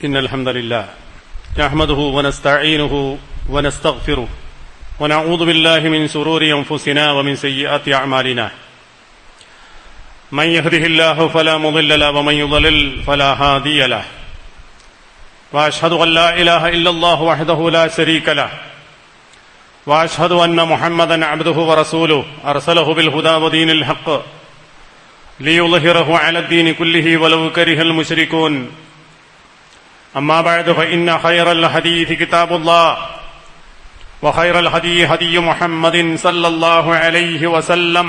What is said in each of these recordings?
إن الحمد لله نحمده ونستعينه ونستغفره ونعوذ بالله من شرور أنفسنا ومن سيئات أعمالنا من يهده الله فلا مضل له ومن يضلل فلا هادي له وأشهد أن لا إله إلا الله وحده لا شريك له وأشهد أن محمدا عبده ورسوله أرسله بالهدى ودين الحق ليظهره على الدين كله ولو كره المشركون أما بعد فإن خير الحديث كتاب الله وخير الهدي هدي محمد صلى الله عليه وسلم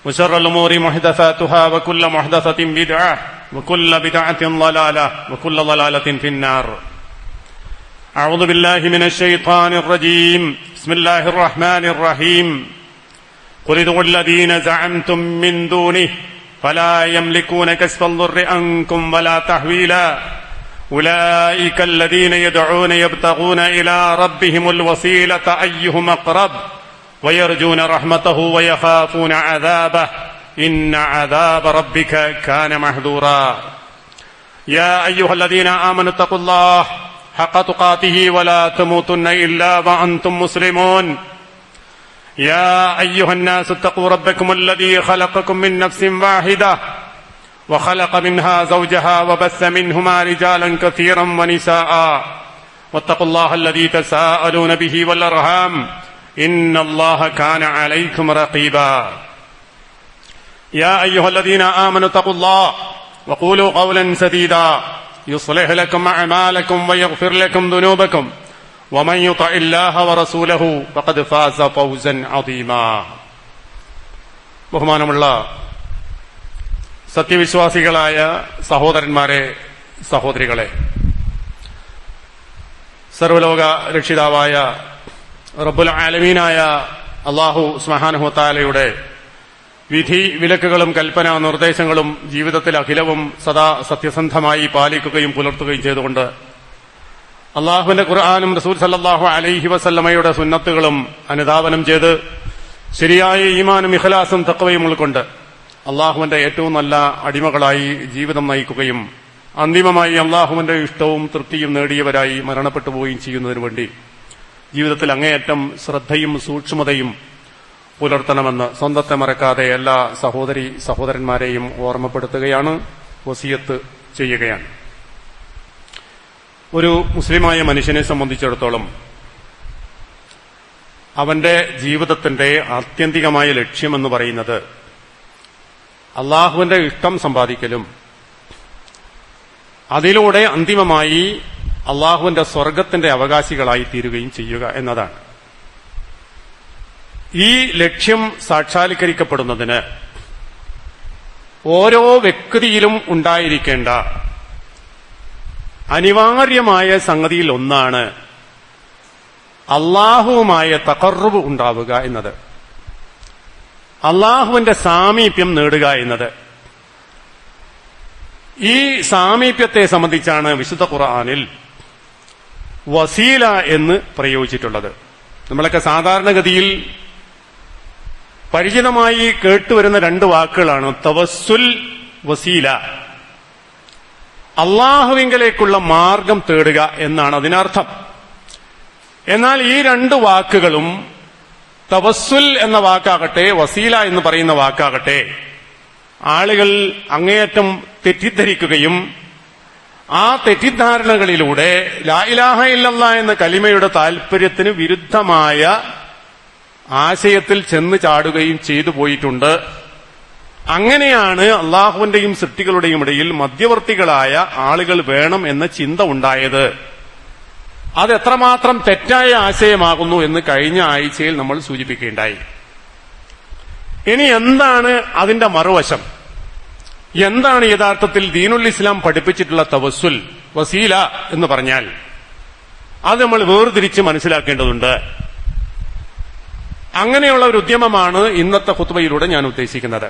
وشر الأمور محدثاتها وكل محدثة بدعة وكل بدعة ضلالة وكل ضلالة في النار. أعوذ بالله من الشيطان الرجيم. بسم الله الرحمن الرحيم. قل ادعوا الذين زعمتم من دونه فلا يملكون كشف الضر عنكم ولا تحويلا أولئك الذين يدعون يبتغون إلى ربهم الوسيلة أيهم أقرب ويرجون رحمته ويخافون عذابه إن عذاب ربك كان محذورا. يا أيها الذين آمنوا اتقوا الله حق تقاته ولا تموتن إلا وأنتم مسلمون. يا أيها الناس اتقوا ربكم الذي خلقكم من نفس واحدة وخلق منها زوجها وبث منهما رجالا كثيرا ونساء واتقوا الله الذي تساءلون به والأرحام إن الله كان عليكم رقيبا. يا أيها الذين آمنوا اتقوا الله وقولوا قولا سديدا يصلح لكم أعمالكم ويغفر لكم ذنوبكم ومن يطع الله ورسوله فقد فاز فوزا عظيما. ബഹുമാനമുള്ള സത്യവിശ്വാസികളായ സഹോദരന്മാരെ, സഹോദരികളെ, സർവലോക രക്ഷിതാവായ റബ്ബുൽ ആലമീനായ അല്ലാഹു സുബ്ഹാനഹു വ തആലയുടെ വിധി വിലക്കുകളും കൽപ്പന നിർദ്ദേശങ്ങളും ജീവിതത്തിൽ അഖിലവും സദാ സത്യസന്ധമായി പാലിക്കുകയും പുലർത്തുകയും ചെയ്തുകൊണ്ട് അള്ളാഹുവിന്റെ ഖുർആനും റസൂൽ സല്ലല്ലാഹു അലൈഹി വസല്ലമയുടെ സുന്നത്തുകളും അനുധാവനം ചെയ്ത് ശരിയായ ഈമാനും ഇഖ്ലാസും തഖ്വയും ഉൾക്കൊണ്ട് അള്ളാഹുവിന്റെ ഏറ്റവും നല്ല അടിമകളായി ജീവിതം നയിക്കുകയും അന്തിമമായി അള്ളാഹുവിന്റെ ഇഷ്ടവും തൃപ്തിയും നേടിയവരായി മരണപ്പെട്ടു പോവുകയും ചെയ്യുന്നതിനു വേണ്ടി ജീവിതത്തിൽ അങ്ങേയറ്റം ശ്രദ്ധയും സൂക്ഷ്മതയും പുലർത്തണമെന്ന് സ്വന്തത്തെ മറക്കാതെ എല്ലാ സഹോദരന്മാരെയും ഓർമ്മപ്പെടുത്തുകയാണ്, വസിയത്ത് ചെയ്യുകയാണ്. ഒരു മുസ്ലിമായ മനുഷ്യനെ സംബന്ധിച്ചിടത്തോളം അവന്റെ ജീവിതത്തിന്റെ ആത്യന്തികമായ ലക്ഷ്യമെന്ന് പറയുന്നത് അള്ളാഹുവിന്റെ ഇഷ്ടം സമ്പാദിക്കലും അതിലൂടെ അന്തിമമായി അള്ളാഹുവിന്റെ സ്വർഗത്തിന്റെ അവകാശികളായി തീരുകയും ചെയ്യുക എന്നതാണ്. ഈ ലക്ഷ്യം സാക്ഷാത്കരിക്കപ്പെടുന്നതിന് ഓരോ വ്യക്തിയിലും ഉണ്ടായിരിക്കേണ്ട അനിവാര്യമായ സംഗതിയിൽ ഒന്നാണ് അള്ളാഹുവുമായ തഖർറുബ് ഉണ്ടാവുക എന്നത്, അള്ളാഹുവിന്റെ സാമീപ്യം നേടുക എന്നത്. ഈ സാമീപ്യത്തെ സംബന്ധിച്ചാണ് വിശുദ്ധ ഖുർആനിൽ വസീല എന്ന് പ്രയോഗിച്ചിട്ടുള്ളത്. നമ്മളൊക്കെ സാധാരണഗതിയിൽ പരിചിതമായി കേട്ടുവരുന്ന രണ്ട് വാക്കുകളാണ് തവസ്സുൽ, വസീല. അള്ളാഹുവിങ്കലേക്കുള്ള മാർഗം തേടുക എന്നാണ് അതിനർത്ഥം. എന്നാൽ ഈ രണ്ട് വാക്കുകളും, തവസ്സുൽ എന്ന വാക്കാകട്ടെ വസീല എന്ന് പറയുന്ന വാക്കാകട്ടെ, ആളുകൾ അങ്ങേയറ്റം തെറ്റിദ്ധരിക്കുകയും ആ തെറ്റിദ്ധാരണകളിലൂടെ ലാ ഇലാഹ ഇല്ലല്ലാഹ് എന്ന കലിമയുടെ താൽപര്യത്തിന് വിരുദ്ധമായ ആശയത്തിൽ ചെന്ന് ചാടുകയും ചെയ്തു പോയിട്ടുണ്ട്. അങ്ങനെയാണ് അള്ളാഹുവിന്റെയും സൃഷ്ടികളുടെയും ഇടയിൽ മധ്യവർത്തികളായ ആളുകൾ വേണം എന്ന ചിന്ത ഉണ്ടായത്. അത് എത്രമാത്രം തെറ്റായ ആശയമാകുന്നു എന്ന് കഴിഞ്ഞ ആഴ്ചയിൽ നമ്മൾ സൂചിപ്പിക്കുകയുണ്ടായി. ഇനി എന്താണ് അതിന്റെ മറുവശം? എന്താണ് യഥാർത്ഥത്തിൽ ദീനുൽ ഇസ്ലാം പഠിപ്പിച്ചിട്ടുള്ള തവസ്സുൽ, വസീല എന്ന് പറഞ്ഞാൽ? അത് നമ്മൾ വേർതിരിച്ച് മനസ്സിലാക്കേണ്ടതുണ്ട്. അങ്ങനെയുള്ള ഒരു ഉദ്യമമാണ് ഇന്നത്തെ ഖുത്ബയിലൂടെ ഞാൻ ഉദ്ദേശിക്കുന്നത്.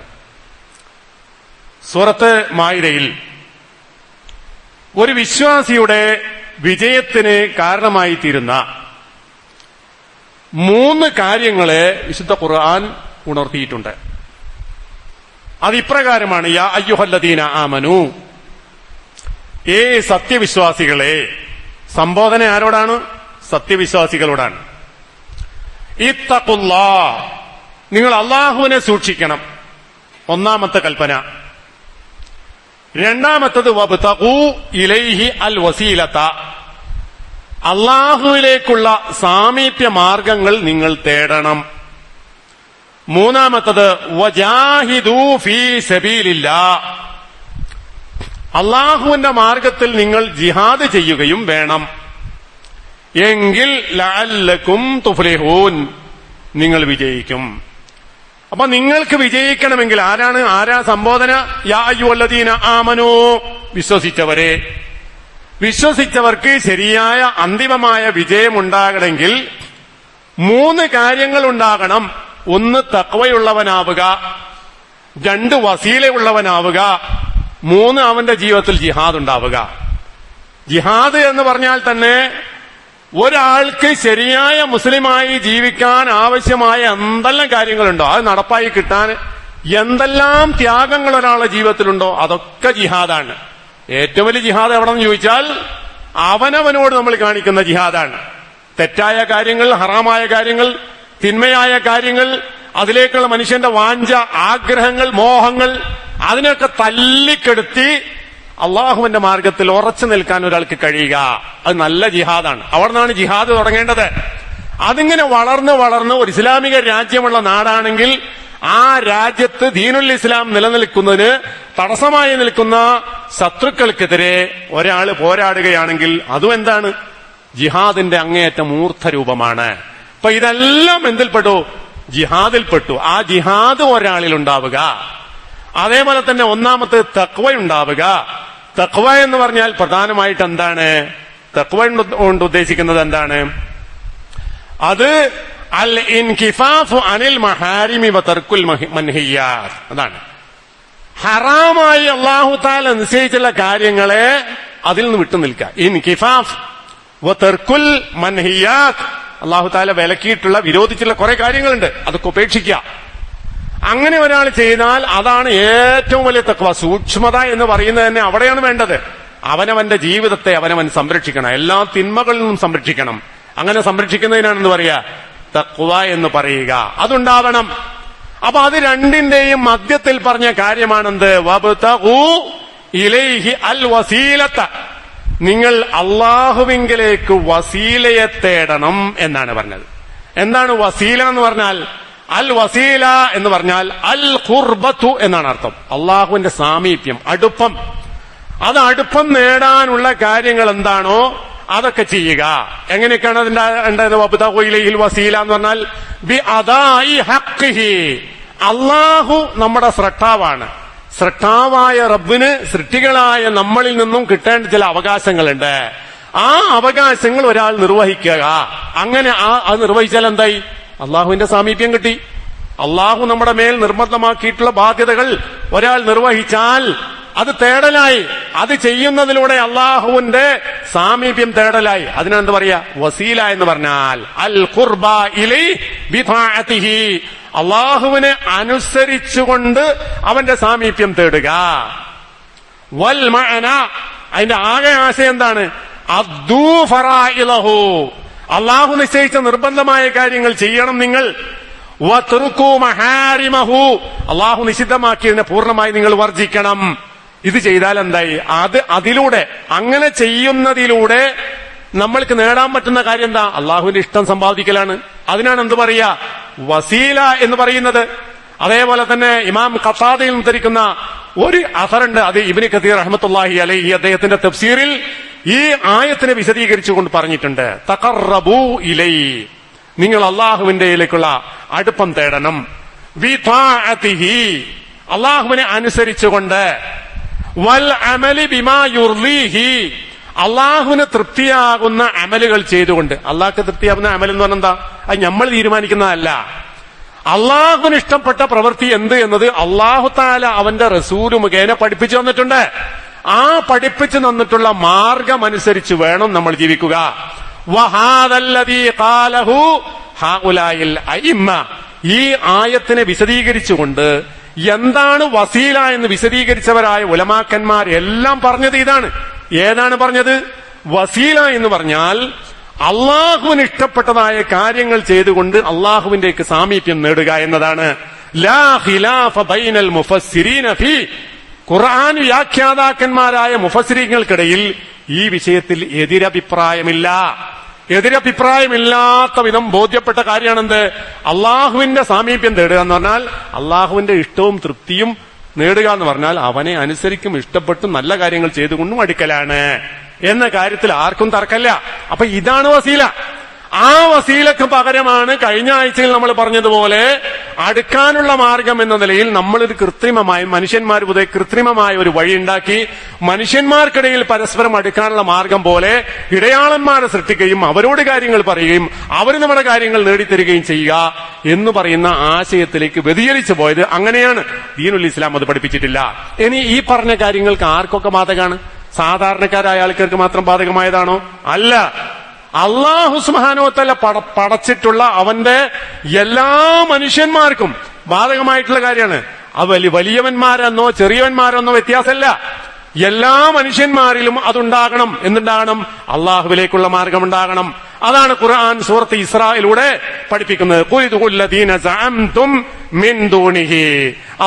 സൂറത്ത് മാഇദയിൽ ഒരു വിശ്വാസിയുടെ വിജയത്തിന് കാരണമായി തീരുന്ന 3 കാര്യങ്ങളെ വിശുദ്ധ ഖുർആൻ ഉണർത്തിയിട്ടുണ്ട്. അതിപ്രകാരമാണ്: യാ അയ്യുഹല്ലദീന ആമനു, സത്യവിശ്വാസികളെ, സംബോധന ആരോടാണ്? സത്യവിശ്വാസികളോടാണ്. ഇത്തഖുല്ലാഹ്, നിങ്ങൾ അള്ളാഹുവിനെ സൂക്ഷിക്കണം. ഒന്നാമത്തെ കൽപ്പന. രണ്ടാമത്തത് വബ്തഖൂ ഇലൈഹി അൽ വസീലത, അള്ളാഹുവിലേക്കുള്ള സാമീപ്യ മാർഗങ്ങൾ നിങ്ങൾ തേടണം. മൂന്നാമത്തത് വജാഹിദൂ ഫീ സബീലില്ലാഹ്, അള്ളാഹുവിന്റെ മാർഗത്തിൽ നിങ്ങൾ ജിഹാദ് ചെയ്യുകയും വേണം. എങ്കിൽ ലഅല്ലക്കും തുഫ്ലിഹൂൻ, നിങ്ങൾ വിജയിക്കും. അപ്പൊ നിങ്ങൾക്ക് വിജയിക്കണമെങ്കിൽ ആരാ സംബോധന? യാ അയ്യുഹല്ലദീന ആമനൂ, വിശ്വസിച്ചവരെ. വിശ്വസിച്ചവർക്ക് ശരിയായ അന്തിമമായ വിജയമുണ്ടാകണമെങ്കിൽ 3 കാര്യങ്ങൾ ഉണ്ടാകണം. 1 തഖ്വയുള്ളവനാവുക, 2 വസീലയുള്ളവനാവുക, 3 അവന്റെ ജീവിതത്തിൽ ജിഹാദ് ഉണ്ടാവുക. ജിഹാദ് എന്ന് പറഞ്ഞാൽ തന്നെ ഒരാൾക്ക് ശരിയായ മുസ്ലിമായി ജീവിക്കാൻ ആവശ്യമായ എന്തെല്ലാം കാര്യങ്ങളുണ്ടോ അത് നടപ്പായി കിട്ടാൻ എന്തെല്ലാം ത്യാഗങ്ങൾ ഒരാളുടെ ജീവിതത്തിലുണ്ടോ അതൊക്കെ ജിഹാദാണ്. ഏറ്റവും വലിയ ജിഹാദ് എവിടെന്ന് ചോദിച്ചാൽ അവനവനോട് നമ്മൾ കാണിക്കുന്ന ജിഹാദാണ്. തെറ്റായ കാര്യങ്ങൾ, ഹറാമായ കാര്യങ്ങൾ, തിന്മയായ കാര്യങ്ങൾ, അതിലേക്കുള്ള മനുഷ്യന്റെ വാഞ്ച, ആഗ്രഹങ്ങൾ, മോഹങ്ങൾ, അതിനൊക്കെ തല്ലിക്കെടുത്തി അള്ളാഹുവിന്റെ മാർഗത്തിൽ ഉറച്ചു നിൽക്കാൻ ഒരാൾക്ക് കഴിയുക, അത് നല്ല ജിഹാദാണ്. അവിടെ നിന്നാണ് ജിഹാദ് തുടങ്ങേണ്ടത്. അതിങ്ങനെ വളർന്ന് വളർന്ന് ഒരു ഇസ്ലാമിക രാജ്യമുള്ള നാടാണെങ്കിൽ ആ രാജ്യത്ത് ദീനുൽ ഇസ്ലാം നിലനിൽക്കുന്നതിന് തടസ്സമായി നിൽക്കുന്ന ശത്രുക്കൾക്കെതിരെ ഒരാൾ പോരാടുകയാണെങ്കിൽ അതും എന്താണ്? ജിഹാദിന്റെ അങ്ങേയറ്റ മൂർത്തരൂപമാണ്. അപ്പൊ ഇതെല്ലാം എന്തിൽപ്പെട്ടു? ജിഹാദിൽപ്പെട്ടു. ആ ജിഹാദ് ഒരാളിൽ ഉണ്ടാവുക. അതേപോലെ തന്നെ ഒന്നാമത്തെ തഖ്വ ഉണ്ടാവുക. തഖ്വ എന്ന് പറഞ്ഞാൽ പ്രധാനമായിട്ട് എന്താണ്? തഖ്വ കൊണ്ട് ഉദ്ദേശിക്കുന്നത് എന്താണ്? അത് അൽ ഇൻകിഫാഫു അനിൽ മഹാരിമി വ തർക്കുൽ മൻഹിയാത്ത്, അതാണ്. ഹറാമായി അല്ലാഹു തആല നിശ്ചയിച്ചുള്ള കാര്യങ്ങളെ അതിൽ നിന്ന് വിട്ടു നിൽക്കുക. ഇൻകിഫാഫ് വ തർക്കുൽ മൻഹിയാത്ത്, അല്ലാഹു തആല വിലക്കിയിട്ടുള്ള വിരോധിച്ചുള്ള കുറെ കാര്യങ്ങളുണ്ട്, അതൊക്കെ ഉപേക്ഷിക്കുക. അങ്ങനെ ഒരാൾ ചെയ്താൽ അതാണ് ഏറ്റവും വലിയ തഖ്വ. സൂക്ഷ്മത എന്ന് പറയുന്നത് തന്നെ അവിടെയാണ് വേണ്ടത്. അവനവന്റെ ജീവിതത്തെ അവനവൻ സംരക്ഷിക്കണം, എല്ലാ തിന്മകളിൽ നിന്നും സംരക്ഷിക്കണം. അങ്ങനെ സംരക്ഷിക്കുന്നതിനാണെന്ന് പറയാ തഖ്വ എന്ന് പറയുക. അതുണ്ടാവണം. അപ്പൊ അത് രണ്ടിന്റെയും മധ്യത്തിൽ പറഞ്ഞ കാര്യമാണെന്ത്? വബ്തഖൂ ഇലൈഹി അൽ വസീലത, നിങ്ങൾ അള്ളാഹുവിങ്കിലേക്ക് വസീലയെ തേടണം എന്നാണ് പറഞ്ഞത്. എന്താണ് വസീല എന്ന് പറഞ്ഞാൽ? അൽ വസീല എന്ന് പറഞ്ഞാൽ അൽ ഖുർബത്തു എന്നാണ് അർത്ഥം. അള്ളാഹുവിന്റെ സാമീപ്യം, അടുപ്പം. അത് അടുപ്പം നേടാനുള്ള കാര്യങ്ങൾ എന്താണോ അതൊക്കെ ചെയ്യുക. എങ്ങനെയൊക്കെയാണ് അതിന്റെ ഉണ്ടായത്? വബ്തഖൂ ഇലൈഹിൽ വസീല എന്ന് പറഞ്ഞാൽ ബി അദാഇ ഹഖ്ഖിഹി, അള്ളാഹു നമ്മുടെ സ്രഷ്ടാവാണ്. സ്രഷ്ടാവായ റബ്ബിന് സൃഷ്ടികളായ നമ്മളിൽ നിന്നും കിട്ടേണ്ട ചില അവകാശങ്ങളുണ്ട്. ആ അവകാശങ്ങൾ ഒരാൾ നിർവഹിക്കുക. അങ്ങനെ അത് നിർവഹിച്ചാൽ എന്തായി? അള്ളാഹുവിന്റെ സാമീപ്യം കിട്ടി. അള്ളാഹു നമ്മുടെ മേൽ നിർബന്ധമാക്കിയിട്ടുള്ള ബാധ്യതകൾ ഒരാൾ നിർവഹിച്ചാൽ അത് തേടലായി. അത് ചെയ്യുന്നതിലൂടെ അള്ളാഹുവിന്റെ സാമീപ്യം തേടലായി. അതിനെന്ത് പറയാ? വസീല എന്ന് പറഞ്ഞാൽ അൽ ഖുർബ ഇലൈ ബിതാഅതിഹി, അള്ളാഹുവിനെ അനുസരിച്ചുകൊണ്ട് അവന്റെ സാമീപ്യം തേടുക. വൽ മഅന, അതിന്റെ ആകെ ആശയം എന്താണ്? അദ്ദൂ ഫറായിലഹു, അള്ളാഹു നിശ്ചയിച്ച നിർബന്ധമായ കാര്യങ്ങൾ ചെയ്യണം നിങ്ങൾ. വത്റുകൂ മഹാരിമഹു, അള്ളാഹു നിഷിദ്ധമാക്കിയതിനെ പൂർണ്ണമായി നിങ്ങൾ വർജിക്കണം. ഇത് ചെയ്താൽ എന്തായി? അതിലൂടെ, അങ്ങനെ ചെയ്യുന്നതിലൂടെ നമ്മൾക്ക് നേടാൻ പറ്റുന്ന കാര്യം എന്താ? അള്ളാഹുവിന്റെ ഇഷ്ടം സമ്പാദിക്കലാണ്. അതിനാണ് എന്ത് പറയാ? വസീല എന്ന് പറയുന്നത്. അതേപോലെ തന്നെ ഇമാം ഖത്താദയിൽ നിന്ന് ധരിക്കുന്ന ഒരു അസറുണ്ട്. അത് ഇബ്നു കസീർ റഹ്മത്തുള്ളാഹി അലൈഹി അദ്ദേഹത്തിന്റെ തഫ്സീറിൽ ഈ ആയത്തിനെ വിശദീകരിച്ചുകൊണ്ട് പറഞ്ഞിട്ടുണ്ട്. തഖറബൂ ഇലൈ, നിങ്ങൾ അള്ളാഹുവിന്റെയിലേക്കുള്ള അടുപ്പം തേടണം. ബിതാഅതിഹി, അള്ളാഹുവിനെ അനുസരിച്ചുകൊണ്ട്. വൽ അമലി ബിമാ യുർളീഹി, അള്ളാഹുവിന് തൃപ്തിയാകുന്ന അമലുകൾ ചെയ്തുകൊണ്ട്. അള്ളാഹ്ക്ക് തൃപ്തിയാകുന്ന അമൽ എന്ന് പറഞ്ഞാൽ എന്താ? അത് നമ്മൾ തീരുമാനിക്കുന്നതല്ല. അള്ളാഹുവിന് ഇഷ്ടപ്പെട്ട പ്രവൃത്തി എന്ത് എന്നത് അള്ളാഹു തആല അവന്റെ റസൂല് മുഖേന പഠിപ്പിച്ചു തന്നിട്ടുണ്ട്. ആ പഠിപ്പിച്ചു തന്നിട്ടുള്ള മാർഗം അനുസരിച്ച് വേണം നമ്മൾ ജീവിക്കുക. വഹാദല്ലദീ ഖാലഹു ഹഉലായിൽ അഇമ്മ, ഈ ആയത്തിനെ വിശദീകരിച്ചുകൊണ്ട് എന്താണ് വസീല എന്ന് വിശദീകരിച്ചവരായ ഉലമാക്കന്മാർ എല്ലാം പറഞ്ഞത് ഇതാണ്. ഏതാണ് പറഞ്ഞത്? വസീല എന്ന് പറഞ്ഞാൽ അള്ളാഹുവിന് ഇഷ്ടപ്പെട്ടതായ കാര്യങ്ങൾ ചെയ്തുകൊണ്ട് അള്ളാഹുവിന്റേക്ക് സാമീപ്യം നേടുക എന്നതാണ്. ലാ ഖിലാഫ ബൈനൽ മുഫസ്സിരീന ഫീ, ഖുർആൻ വ്യാഖ്യാതാക്കന്മാരായ മുഫസ്സിരീങ്ങൾക്കിടയിൽ ഈ വിഷയത്തിൽ എതിരഭിപ്രായമില്ലാത്ത വിധം ബോധ്യപ്പെട്ട കാര്യമാണെന്ത്? അള്ളാഹുവിന്റെ സാമീപ്യം നേടുക എന്ന് പറഞ്ഞാൽ അള്ളാഹുവിന്റെ ഇഷ്ടവും തൃപ്തിയും നേടുക എന്ന് പറഞ്ഞാൽ അവനെ അനുസരിക്കും, ഇഷ്ടപ്പെട്ടും നല്ല കാര്യങ്ങൾ ചെയ്തുകൊണ്ടും അടുക്കലാണ് എന്ന കാര്യത്തിൽ ആർക്കും തർക്കമില്ല. അപ്പൊ ഇതാണ് വസീല. ആ വസീലക്ക് പകരമാണ് കഴിഞ്ഞ ആഴ്ചയിൽ നമ്മൾ പറഞ്ഞതുപോലെ അടുക്കാനുള്ള മാർഗം എന്ന നിലയിൽ നമ്മളൊരു മനുഷ്യന്മാർ പൊതുവെ കൃത്രിമമായ ഒരു വഴി ഉണ്ടാക്കി മനുഷ്യന്മാർക്കിടയിൽ പരസ്പരം അടുക്കാനുള്ള മാർഗം പോലെ ഇടയാളന്മാരെ സൃഷ്ടിക്കുകയും അവരോട് കാര്യങ്ങൾ പറയുകയും അവർ നമ്മുടെ കാര്യങ്ങൾ നേടിത്തരികയും ചെയ്യുക എന്ന് പറയുന്ന ആശയത്തിലേക്ക് വ്യതിചലിച്ചു പോയത് അങ്ങനെയാണ്. ദീനുൽ ഇസ്ലാം അത് പഠിപ്പിച്ചിട്ടില്ല. ഇനി ഈ പറഞ്ഞ കാര്യങ്ങൾക്ക് ആർക്കൊക്കെ ബാധകമാണ്? സാധാരണക്കാരായ ആൾക്കാർക്ക് മാത്രം ബാധകമായതാണോ? അല്ല. അല്ലാഹു സുബ്ഹാനഹു വ തആല പടച്ചിട്ടുള്ള അവന്റെ എല്ലാ മനുഷ്യന്മാർക്കും ബാധകമായിട്ടുള്ള കാര്യമാണ്. അത് വലിയവന്മാരെന്നോ ചെറിയവന്മാരെന്നോ വ്യത്യാസമല്ല. എല്ലാ മനുഷ്യന്മാരിലും അതുണ്ടാകണം. എന്തുണ്ടാകണം? അള്ളാഹുവിലേക്കുള്ള മാർഗമുണ്ടാകണം. അതാണ് ഖുർആൻ സൂറത്ത് ഇസ്രായിലൂടെ പഠിപ്പിക്കുന്നത്.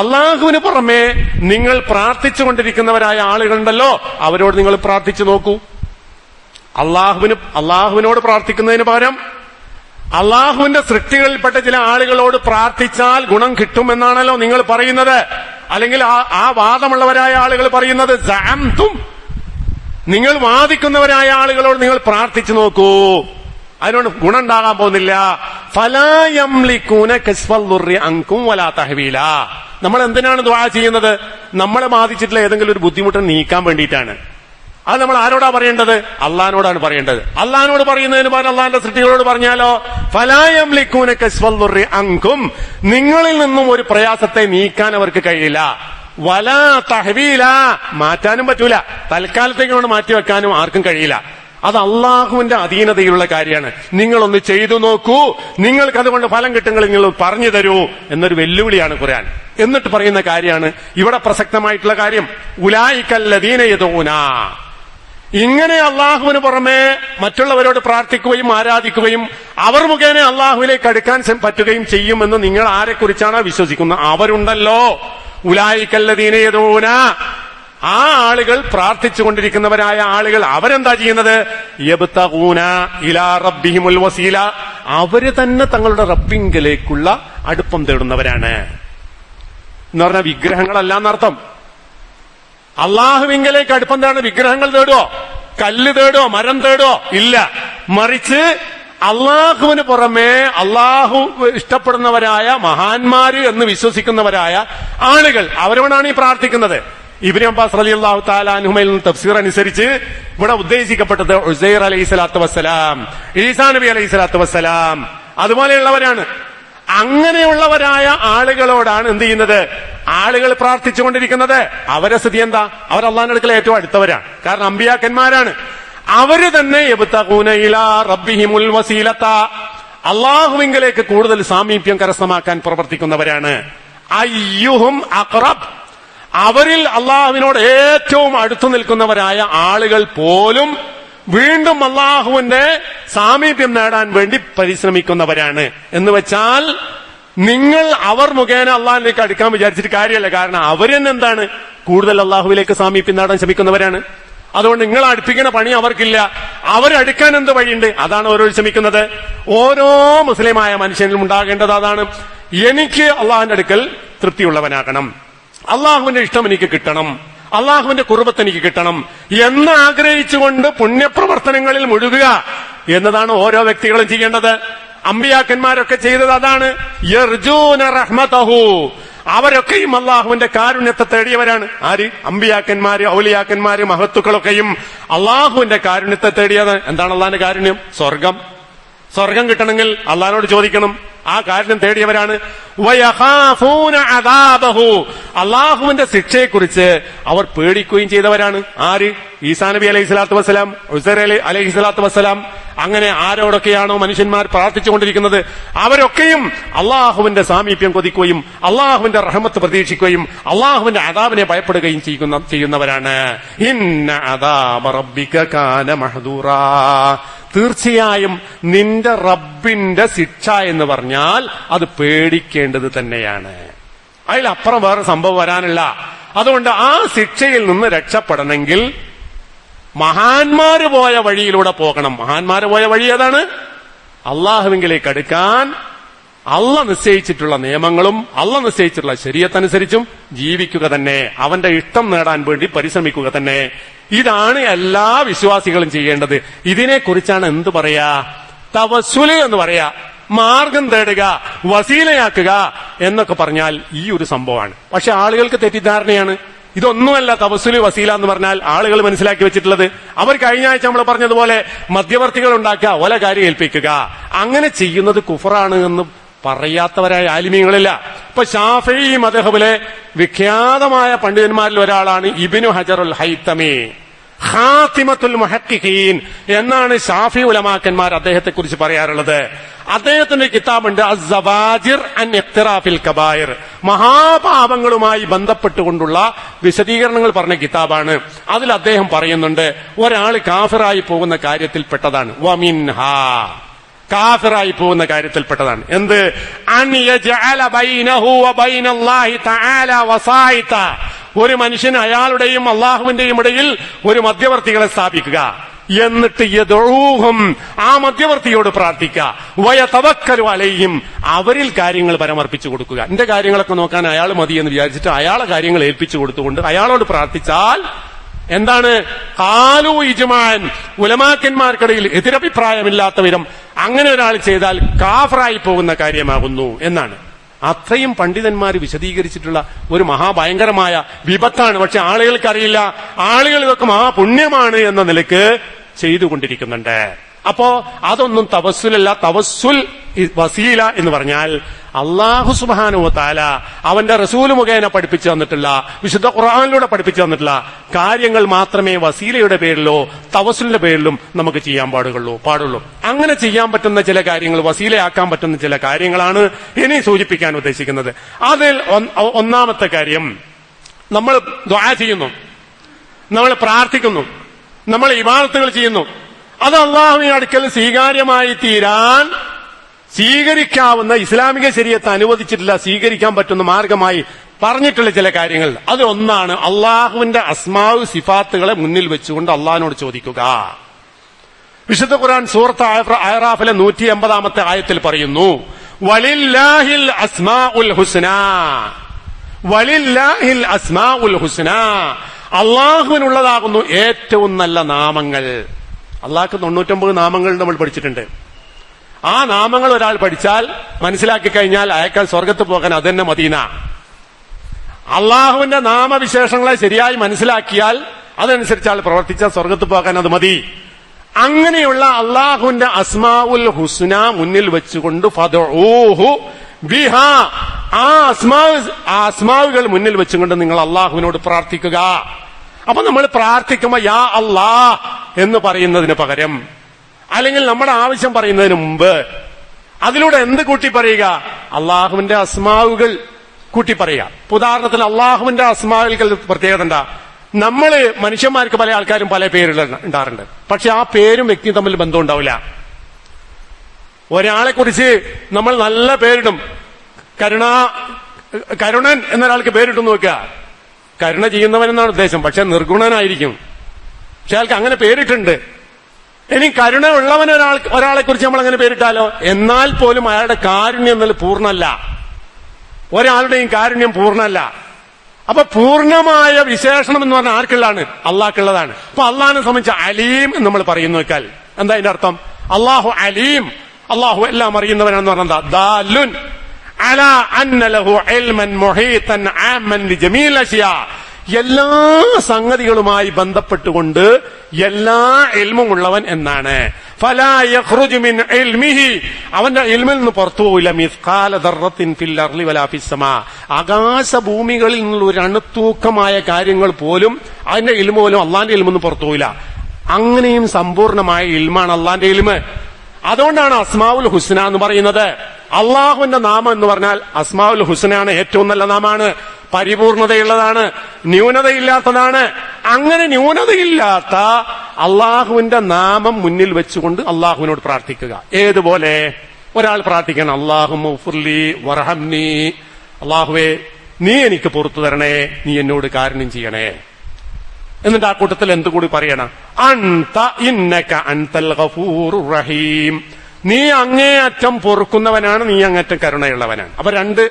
അള്ളാഹുവിന് പുറമെ നിങ്ങൾ പ്രാർത്ഥിച്ചുകൊണ്ടിരിക്കുന്നവരായ ആളുകളുണ്ടല്ലോ, അവരോട് നിങ്ങൾ പ്രാർത്ഥിച്ചു നോക്കൂ. അള്ളാഹുവിനോട് പ്രാർത്ഥിക്കുന്നതിന് പകരം അള്ളാഹുവിന്റെ സൃഷ്ടികളിൽപ്പെട്ട ചില ആളുകളോട് പ്രാർത്ഥിച്ചാൽ ഗുണം കിട്ടുമെന്നാണല്ലോ നിങ്ങൾ പറയുന്നത്. അല്ലെങ്കിൽ ആ വാദമുള്ളവരായ ആളുകൾ പറയുന്നത് സഅംതും, നിങ്ങൾ വാദിക്കുന്നവരായ ആളുകളോട് നിങ്ങൾ പ്രാർത്ഥിച്ചു നോക്കൂ, അതിനോട് ഗുണം ഉണ്ടാകാൻ പോകുന്നില്ല. ഫലാ യംലികൂന കശ്ഫൽ ദുർരി അൻകും വലാ തഹ്വീല. നമ്മൾ എന്തിനാണ് ദുആ ചെയ്യുന്നത്? നമ്മളെ ബാധിച്ചിട്ടുള്ള ഏതെങ്കിലും ഒരു ബുദ്ധിമുട്ട് നീക്കാൻ വേണ്ടിയിട്ടാണ്. അത് നമ്മൾ ആരോടാ പറയേണ്ടത്? അള്ളാഹിനോടാണ് പറയേണ്ടത്. അള്ളാഹിനോട് പറയുന്നതിന് പകരം അള്ളാഹിന്റെ സൃഷ്ടികളോട് പറഞ്ഞാലോ ഫലാ യംലികൂന കശ്ഫൽ ദുർരി അൻകും, നിങ്ങളിൽ നിന്നും ഒരു പ്രയാസത്തെ നീക്കാൻ അവർക്ക് കഴിയില്ല. വലാ തഹ്വീല, മാറ്റാനും പറ്റൂല. തൽക്കാലത്തേക്ക് മാറ്റി വെക്കാനും ആർക്കും കഴിയില്ല. അത് അള്ളാഹുവിന്റെ അധീനതയിലുള്ള കാര്യമാണ്. നിങ്ങളൊന്ന് ചെയ്തു നോക്കൂ, നിങ്ങൾക്ക് അതുകൊണ്ട് ഫലം കിട്ടുമെങ്കിൽ നിങ്ങൾ പറഞ്ഞു തരൂ എന്നൊരു വെല്ലുവിളിയാണ് ഖുർആൻ. എന്നിട്ട് പറയുന്ന കാര്യമാണ് ഇവിടെ പ്രസക്തമായിട്ടുള്ള കാര്യം. ഉലൈകല്ലദീന യദഊന, ഇങ്ങനെ അള്ളാഹുവിന് പുറമെ മറ്റുള്ളവരോട് പ്രാർത്ഥിക്കുകയും ആരാധിക്കുകയും അവർ മുഖേന അള്ളാഹുവിലേക്ക് അടുക്കാൻ പറ്റുകയും ചെയ്യുമെന്ന് നിങ്ങൾ ആരെക്കുറിച്ചാണ് വിശ്വസിക്കുന്നത്? അവരുണ്ടല്ലോ, ഉലൈകല്ലദീന യദഊന, ആ ആളുകൾ പ്രാർത്ഥിച്ചുകൊണ്ടിരിക്കുന്നവരായ ആളുകൾ അവരെന്താ ചെയ്യുന്നത്? യബ്തഗൂന ഇലാ റബ്ബിഹിമുൽ വസീല, അവര് തന്നെ തങ്ങളുടെ റബ്ബിങ്കിലേക്കുള്ള അടുപ്പം തേടുന്നവരാണ് എന്ന് പറഞ്ഞാൽ വിഗ്രഹങ്ങളല്ല എന്നർത്ഥം. അള്ളാഹുവിങ്കിലേക്ക് അടുപ്പം തേടുന്ന വിഗ്രഹങ്ങൾ തേടുവോ? കല്ല് തേടുവോ? മരം തേടുവോ? ഇല്ല. മറിച്ച് അള്ളാഹുവിന് പുറമെ അള്ളാഹു ഇഷ്ടപ്പെടുന്നവരായ മഹാന്മാര് എന്ന് വിശ്വസിക്കുന്നവരായ ആളുകൾ, അവരോടാണ് ഈ പ്രാർത്ഥിക്കുന്നത്. ഇബ്നു അബ്ബാസ് റളിയല്ലാഹു തആല അൻഹുമയിൽ നിന്ന് തഫ്സീർ അനുസരിച്ച് ഇവിടെ ഉദ്ദേശിക്കപ്പെട്ടത് ഉസൈർ അലൈഹിസ്സലാത്തു വസ്സലാം, ഈസാ നബി അലൈഹിസ്സലാത്തു വസ്സലാം, അതുപോലെയുള്ളവരാണ്. അങ്ങനെയുള്ളവരായ ആളുകളോടാണ് എന്ത് ചെയ്യുന്നത്? ആളുകൾ പ്രാർത്ഥിച്ചുകൊണ്ടിരിക്കുന്നത്. അവരെ സ്ഥിതി എന്താ? അവർ അള്ളാഹിന്റെ അടുക്കൽ ഏറ്റവും അടുത്തവരാണ്. കാരണം അമ്പിയാക്കന്മാരാണ്. അവര് തന്നെ യബ്തഗൂന ഇലാ റബ്ബിഹിമുൽ വസീലത, അള്ളാഹുവിങ്കലേക്ക് കൂടുതൽ സാമീപ്യം കരസ്ഥമാക്കാൻ പ്രവർത്തിക്കുന്നവരാണ്. അയ്യുഹും അഖ്റബ്, അവരിൽ അള്ളാഹുവിനോട് ഏറ്റവും അടുത്തു നിൽക്കുന്നവരായ ആളുകൾ പോലും വീണ്ടും അള്ളാഹുവിന്റെ സാമീപ്യം നേടാൻ വേണ്ടി പരിശ്രമിക്കുന്നവരാണ്. എന്ന് വെച്ചാൽ നിങ്ങൾ അവർ മുഖേന അള്ളാഹിലേക്ക് അടുക്കാൻ വിചാരിച്ചിട്ട് കാര്യമല്ല. കാരണം അവരെന്താണ് കൂടുതൽ അള്ളാഹുവിലേക്ക് സാമീപ്യം നേടാൻ ശ്രമിക്കുന്നവരാണ്. അതുകൊണ്ട് നിങ്ങൾ അടുപ്പിക്കുന്ന പണി അവർക്കില്ല. അവരടുക്കാൻ എന്ത് വഴിയുണ്ട്? അതാണ് ഓരോ ശ്രമിക്കുന്നത്. ഓരോ മുസ്ലിമായ മനുഷ്യനിലും ഉണ്ടാകേണ്ടത് അതാണ്. എനിക്ക് അള്ളാഹിന്റെ അടുക്കൽ തൃപ്തിയുള്ളവനാകണം, അള്ളാഹുവിന്റെ ഇഷ്ടം എനിക്ക് കിട്ടണം, അള്ളാഹുവിന്റെ ഖുർബത്ത് എനിക്ക് കിട്ടണം എന്ന് ആഗ്രഹിച്ചുകൊണ്ട് പുണ്യപ്രവർത്തനങ്ങളിൽ മുഴുകുക എന്നതാണ് ഓരോ വ്യക്തികളും ചെയ്യേണ്ടത്. അമ്പിയാക്കന്മാരൊക്കെ ചെയ്തത് അതാണ്. യർജൂന റഹ്മതഹു, അവരൊക്കെയും അള്ളാഹുവിന്റെ കാരുണ്യത്തെ തേടിയവരാണ്. ആര്? അമ്പിയാക്കന്മാര്, ഔലിയാക്കന്മാര്, മഹത്തുക്കളൊക്കെയും അള്ളാഹുവിന്റെ കാരുണ്യത്തെ തേടിയത്. എന്താണ് അള്ളാഹിന്റെ കാരുണ്യം? സ്വർഗം. സ്വർഗം കിട്ടണമെങ്കിൽ അള്ളാഹിനോട് ചോദിക്കണം. ആ കാരുണ്യം തേടിയവരാണ്. വയഖാഫൂന അദാബഹു, അള്ളാഹുവിന്റെ ശിക്ഷയെക്കുറിച്ച് അവർ പേടിക്കുകയും ചെയ്തവരാണ്. ആര്? ഈസാ നബി അലൈഹി സ്വലാത്തു വസ്സലാം, ഉസൈർ അലൈഹി സ്വലാത്തു വസ്സലാം, അങ്ങനെ ആരോടൊക്കെയാണോ മനുഷ്യന്മാർ പ്രാർത്ഥിച്ചുകൊണ്ടിരിക്കുന്നത് അവരൊക്കെയും അള്ളാഹുവിന്റെ സാമീപ്യം കൊതിക്കുകയും അള്ളാഹുവിന്റെ റഹ്മത്ത് പ്രതീക്ഷിക്കുകയും അള്ളാഹുവിന്റെ അദാബിനെ ഭയപ്പെടുകയും ചെയ്യുന്നവരാണ്. ഇന്ന അദാബ റബ്ബിക കാന മഹ്ദൂറാ, തീർച്ചയായും നിന്റെ റബ്ബിന്റെ ശിക്ഷ എന്ന് പറഞ്ഞാൽ അത് പേടിക്കേണ്ടത് തന്നെയാണ്. അതിലപ്പുറം വേറെ സംഭവം വരാനില്ല. അതുകൊണ്ട് ആ ശിക്ഷയിൽ നിന്ന് രക്ഷപ്പെടണമെങ്കിൽ മഹാന്മാര് പോയ വഴിയിലൂടെ പോകണം. മഹാന്മാര് പോയ വഴി ഏതാണ്? അള്ളാഹുവിലേക്ക് അടുക്കാൻ അള്ളാഹ് നിശ്ചയിച്ചിട്ടുള്ള നിയമങ്ങളും അള്ളാഹ് നിശ്ചയിച്ചിട്ടുള്ള ശരീഅത്തനുസരിച്ചും ജീവിക്കുക തന്നെ, അവന്റെ ഇഷ്ടം നേടാൻ വേണ്ടി പരിശ്രമിക്കുക തന്നെ. ഇതാണ് എല്ലാ വിശ്വാസികളും ചെയ്യേണ്ടത്. ഇതിനെക്കുറിച്ചാണ് എന്ത് പറയാ? തവസ്സുല് എന്ന് പറയാ. മാർഗം തേടുക, വസീലയാക്കുക എന്നൊക്കെ പറഞ്ഞാൽ ഈ ഒരു സംഭവമാണ്. പക്ഷെ ആളുകൾക്ക് തെറ്റിദ്ധാരണയാണ്. ഇതൊന്നുമല്ല തവസ്സുല് വസീല എന്ന് പറഞ്ഞാൽ ആളുകൾ മനസ്സിലാക്കി വെച്ചിട്ടുള്ളത്. അവർ കഴിഞ്ഞ ആഴ്ച നമ്മൾ പറഞ്ഞതുപോലെ മധ്യവർത്തികൾ ഉണ്ടാക്കുക, ഓല കാര്യം ഏൽപ്പിക്കുക, അങ്ങനെ ചെയ്യുന്നത് കുഫറാണ് എന്ന് പറയാത്തവരായ ആലിമീങ്ങളില്ല. ഇപ്പൊ ശാഫിഈ മദ്ഹബിലെ വിഖ്യാതമായ പണ്ഡിതന്മാരിൽ ഒരാളാണ് ഇബ്നു ഹജറുൽ ഹൈതമി. ഖാതിമത്തുൽ മുഹഖ്ഖിഖീൻ എന്നാണ് ശാഫി ഉലമാക്കന്മാർ അദ്ദേഹത്തെ കുറിച്ച് പറയാറുള്ളത്. അദ്ദേഹത്തിന്റെ കിതാബുണ്ട് അസ്സവാജിർ അൻ ഇഖ്തിറാഫിൽ കബായിർ, മഹാപാപങ്ങളുമായി ബന്ധപ്പെട്ടുകൊണ്ടുള്ള വിശദീകരണങ്ങൾ പറഞ്ഞ കിതാബാണ്. അതിൽ അദ്ദേഹം പറയുന്നുണ്ട് ഒരാൾ കാഫിറായി പോകുന്ന കാര്യത്തിൽപ്പെട്ടതാണ്. വമിൻഹാ, കാഫിറായി പോകുന്ന കാര്യത്തിൽപ്പെട്ടതാണ് എന്ത്? അൻ യജഅല ബൈനഹു വബൈനല്ലാഹി തആല വസായിത, ഒരു മനുഷ്യൻ അയാളുടെയും അള്ളാഹുവിന്റെയും ഇടയിൽ ഒരു മധ്യവർത്തികളെ സ്ഥാപിക്കുക, എന്നിട്ട് യദഊഹും, ആ മധ്യവർത്തിയോട് പ്രാർത്ഥിക്കുക, വയതവക്കലു അലൈഹിം, അവരിൽ കാര്യങ്ങൾ പരമർപ്പിച്ചു കൊടുക്കുക. എന്റെ കാര്യങ്ങളൊക്കെ നോക്കാൻ അയാൾ മതി എന്ന് വിചാരിച്ചിട്ട് അയാളെ കാര്യങ്ങൾ ഏൽപ്പിച്ചു കൊടുത്തുകൊണ്ട് അയാളോട് പ്രാർത്ഥിച്ചാൽ എന്താണ്? ഖാലു ഇജ്മാൻ, ഉലമാക്കന്മാർക്കിടയിൽ എതിരഭിപ്രായമില്ലാത്ത വിധം അങ്ങനെ ഒരാൾ ചെയ്താൽ കാഫറായി പോകുന്ന കാര്യമാകുന്നു എന്നാണ്. അത്രയും പണ്ഡിതന്മാർ വിശദീകരിച്ചിട്ടുള്ള ഒരു മഹാഭയങ്കരമായ വിപത്താണ്. പക്ഷെ ആളുകൾക്കറിയില്ല. ആളുകൾ ഇതൊക്കെ മഹാപുണ്യമാണ് എന്ന നിലക്ക് ചെയ്തുകൊണ്ടിരിക്കുന്നുണ്ട്. അപ്പോ അതൊന്നും തവസ്സുലല്ല. തവസ്സുൽ വസീല എന്ന് പറഞ്ഞാൽ അല്ലാഹു സുബ്ഹാനഹു വ തആല അവന്റെ റസൂൽ മുഖേന പഠിപ്പിച്ചു തന്നിട്ടുള്ള, വിശുദ്ധ ഖുർആനിലൂടെ പഠിപ്പിച്ചു തന്നിട്ടുള്ള കാര്യങ്ങൾ മാത്രമേ വസീലയുടെ പേരിലോ തവസ്സുലിന്റെ പേരിലും നമുക്ക് ചെയ്യാൻ പാടുള്ളൂ. അങ്ങനെ ചെയ്യാൻ പറ്റുന്ന ചില കാര്യങ്ങൾ, വസീലയാക്കാൻ പറ്റുന്ന ചില കാര്യങ്ങളാണ് ഇനി സൂചിപ്പിക്കാൻ ഉദ്ദേശിക്കുന്നത്. അതിൽ ഒന്നാമത്തെ കാര്യം, നമ്മൾ ദുആ ചെയ്യുന്നു, നമ്മൾ പ്രാർത്ഥിക്കുന്നു, നമ്മൾ ഇബാദത്തുകൾ ചെയ്യുന്നു. അത് അല്ലാഹുവിന്റെ അടുക്കൽ സ്വീകാര്യമായി തീരാൻ സ്വീകരിക്കാവുന്ന, ഇസ്ലാമിക ശരീഅത്ത് അനുവദിച്ചിട്ടില്ല, സ്വീകരിക്കാൻ പറ്റുന്ന മാർഗമായി പറഞ്ഞിട്ടുള്ള ചില കാര്യങ്ങൾ. അത് ഒന്നാണ് അള്ളാഹുവിന്റെ അസ്മാഉ സിഫാത്തുകളെ മുന്നിൽ വെച്ചുകൊണ്ട് അള്ളാഹിനോട് ചോദിക്കുക. വിശുദ്ധ ഖുർആൻ സൂറത്ത് അഅറാഫിലെ 180 ആയത്തിൽ പറയുന്നു, വലില്ലാഹിൽ അസ്മാഉൽ ഹുസ്നാ, വലില്ലാഹിൽ അസ്മാഉൽ ഹുസ്നാ, അള്ളാഹുവിനുള്ളതാകുന്നു ഏറ്റവും നല്ല നാമങ്ങൾ. അള്ളാഹ്ക്ക് 99 നാമങ്ങൾ നമ്മൾ പഠിച്ചിട്ടുണ്ട്. ആ നാമങ്ങൾ ഒരാൾ പഠിച്ചാൽ, മനസ്സിലാക്കി കഴിഞ്ഞാൽ അയാൾ സ്വർഗത്ത് പോകാൻ അതന്നെ മദീന. അള്ളാഹുവിന്റെ നാമവിശേഷങ്ങളെ ശരിയായി മനസ്സിലാക്കിയാൽ അതനുസരിച്ച് ആൾ പ്രവർത്തിച്ചാൽ സ്വർഗത്ത് പോകാൻ അത് മതി. അങ്ങനെയുള്ള അള്ളാഹുവിന്റെ അസ്മാഉൽ ഹുസ്ന മുന്നിൽ വെച്ചുകൊണ്ട് ഫദ്ഊഹു ബിഹാ, ആ അസ്മാവുകൾ മുന്നിൽ വെച്ചുകൊണ്ട് നിങ്ങൾ അള്ളാഹുവിനോട് പ്രാർത്ഥിക്കുക. അപ്പൊ നമ്മൾ പ്രാർത്ഥിക്കുമ്പോ യാ അല്ലാഹ് എന്ന് പറയുന്നതിന് പകരം, അല്ലെങ്കിൽ നമ്മുടെ ആവശ്യം പറയുന്നതിന് മുമ്പ് അതിലൂടെ എന്ത് കൂട്ടി പറയുക? അള്ളാഹുവിന്റെ അസ്മാവുകൾ കൂട്ടി പറയുക. ഉദാഹരണത്തിന് അള്ളാഹുവിന്റെ അസ്മാവുകൾ പ്രത്യേകത എന്താ? നമ്മള് മനുഷ്യന്മാർക്ക് പല ആൾക്കാരും പല പേരുകൾ ഉണ്ടാറുണ്ട്. പക്ഷെ ആ പേരും വ്യക്തിയും തമ്മിൽ ബന്ധം ഉണ്ടാവില്ല. ഒരാളെ കുറിച്ച് നമ്മൾ നല്ല പേരിടും. കരുണൻ എന്നൊരാൾക്ക് പേരിട്ടു നോക്കുക. കരുണ ചെയ്യുന്നവൻ എന്നാണ് ഉദ്ദേശം, പക്ഷെ നിർഗുണനായിരിക്കും. പക്ഷെ അയാൾക്ക് അങ്ങനെ പേരിട്ടുണ്ട്. ഇനി കരുണ ഉള്ളവൻ ഒരാളെ കുറിച്ച് നമ്മൾ അങ്ങനെ പേരിട്ടാലോ? എന്നാൽ പോലും അയാളുടെ കാരുണ്യം എന്നാൽ പൂർണ്ണല്ല. ഒരാളുടെയും കാരുണ്യം പൂർണ്ണല്ല. അപ്പൊ പൂർണ്ണമായ വിശേഷണം എന്ന് പറഞ്ഞാൽ ആർക്കുള്ളതാണ്? അള്ളാഹ്ക്കുള്ളതാണ്. അപ്പൊ അള്ളാഹിനെ സംബന്ധിച്ച് അലീം എന്ന് നമ്മൾ പറയുന്നു വെച്ചാൽ എന്താ അതിന്റെ അർത്ഥം? അള്ളാഹു അലീം, അള്ളാഹു എല്ലാം അറിയുന്നവനാണെന്ന് പറഞ്ഞാൽ എന്താ? ദാലുൻ അലാ അന്ന ലഹു ഇൽമൻ മുഹീതൻ ആമൻ ലിജമീൽ അശ്യാ, എല്ലാ സംഗതികളുമായി ബന്ധപ്പെട്ടുകൊണ്ട് എല്ലാ ഇൽമും ഉള്ളവൻ എന്നാണ്. ഫലാ യഖ്റുജു മിൻ ഇൽമിഹി, അവന്റെ ഇൽമിൽ നിന്ന് പുറത്തു പോവില്ല മിസ്ഖാല ദർറത്തിൻ ഫിൽ അർളി വലാ ഫിസ്സമാ, ആകാശഭൂമികളിൽ നിന്നുള്ള ഒരു അണുത്തൂക്കമായ കാര്യങ്ങൾ പോലും അതിന്റെ ഇൽമ് പോലും അള്ളാന്റെ ഇൽമെന്ന് പുറത്തു പോയില്ല. അങ്ങനെയും സമ്പൂർണമായ ഇൽമാണ് അള്ളാന്റെ ഇൽമ്. അതുകൊണ്ടാണ് അസ്മാഉൽ ഹുസ്ന എന്ന് പറയുന്നത്. അള്ളാഹുവിന്റെ നാമം എന്ന് പറഞ്ഞാൽ അസ്മാഉൽ ഹുസ്നയാണ്, ഏറ്റവും നല്ല നാമാണ്, പരിപൂർണതയുള്ളതാണ്, ന്യൂനതയില്ലാത്തതാണ്. അങ്ങനെ ന്യൂനതയില്ലാത്ത അള്ളാഹുവിന്റെ നാമം മുന്നിൽ വെച്ചുകൊണ്ട് അള്ളാഹുവിനോട് പ്രാർത്ഥിക്കുക. ഏതുപോലെ ഒരാൾ പ്രാർത്ഥിക്കണം, അല്ലാഹുമ്മ ഉഗ്ഫിർലി വർഹംനി, അള്ളാഹുവേ നീ എനിക്ക് പുറത്തു തരണേ, നീ എന്നോട് കാരുണ്യം ചെയ്യണേ. എന്നിട്ട് ആ കൂട്ടത്തിൽ എന്തുകൂടി പറയണം, അൻത ഇന്നക അൻതൽ ഗഫൂറുർ റഹീം, നീ അങ്ങേയറ്റം പൊറുക്കുന്നവനാണ്, നീ അങ്ങേറ്റം കരുണയുള്ളവനാണ്. അപ്പൊ രണ്ട്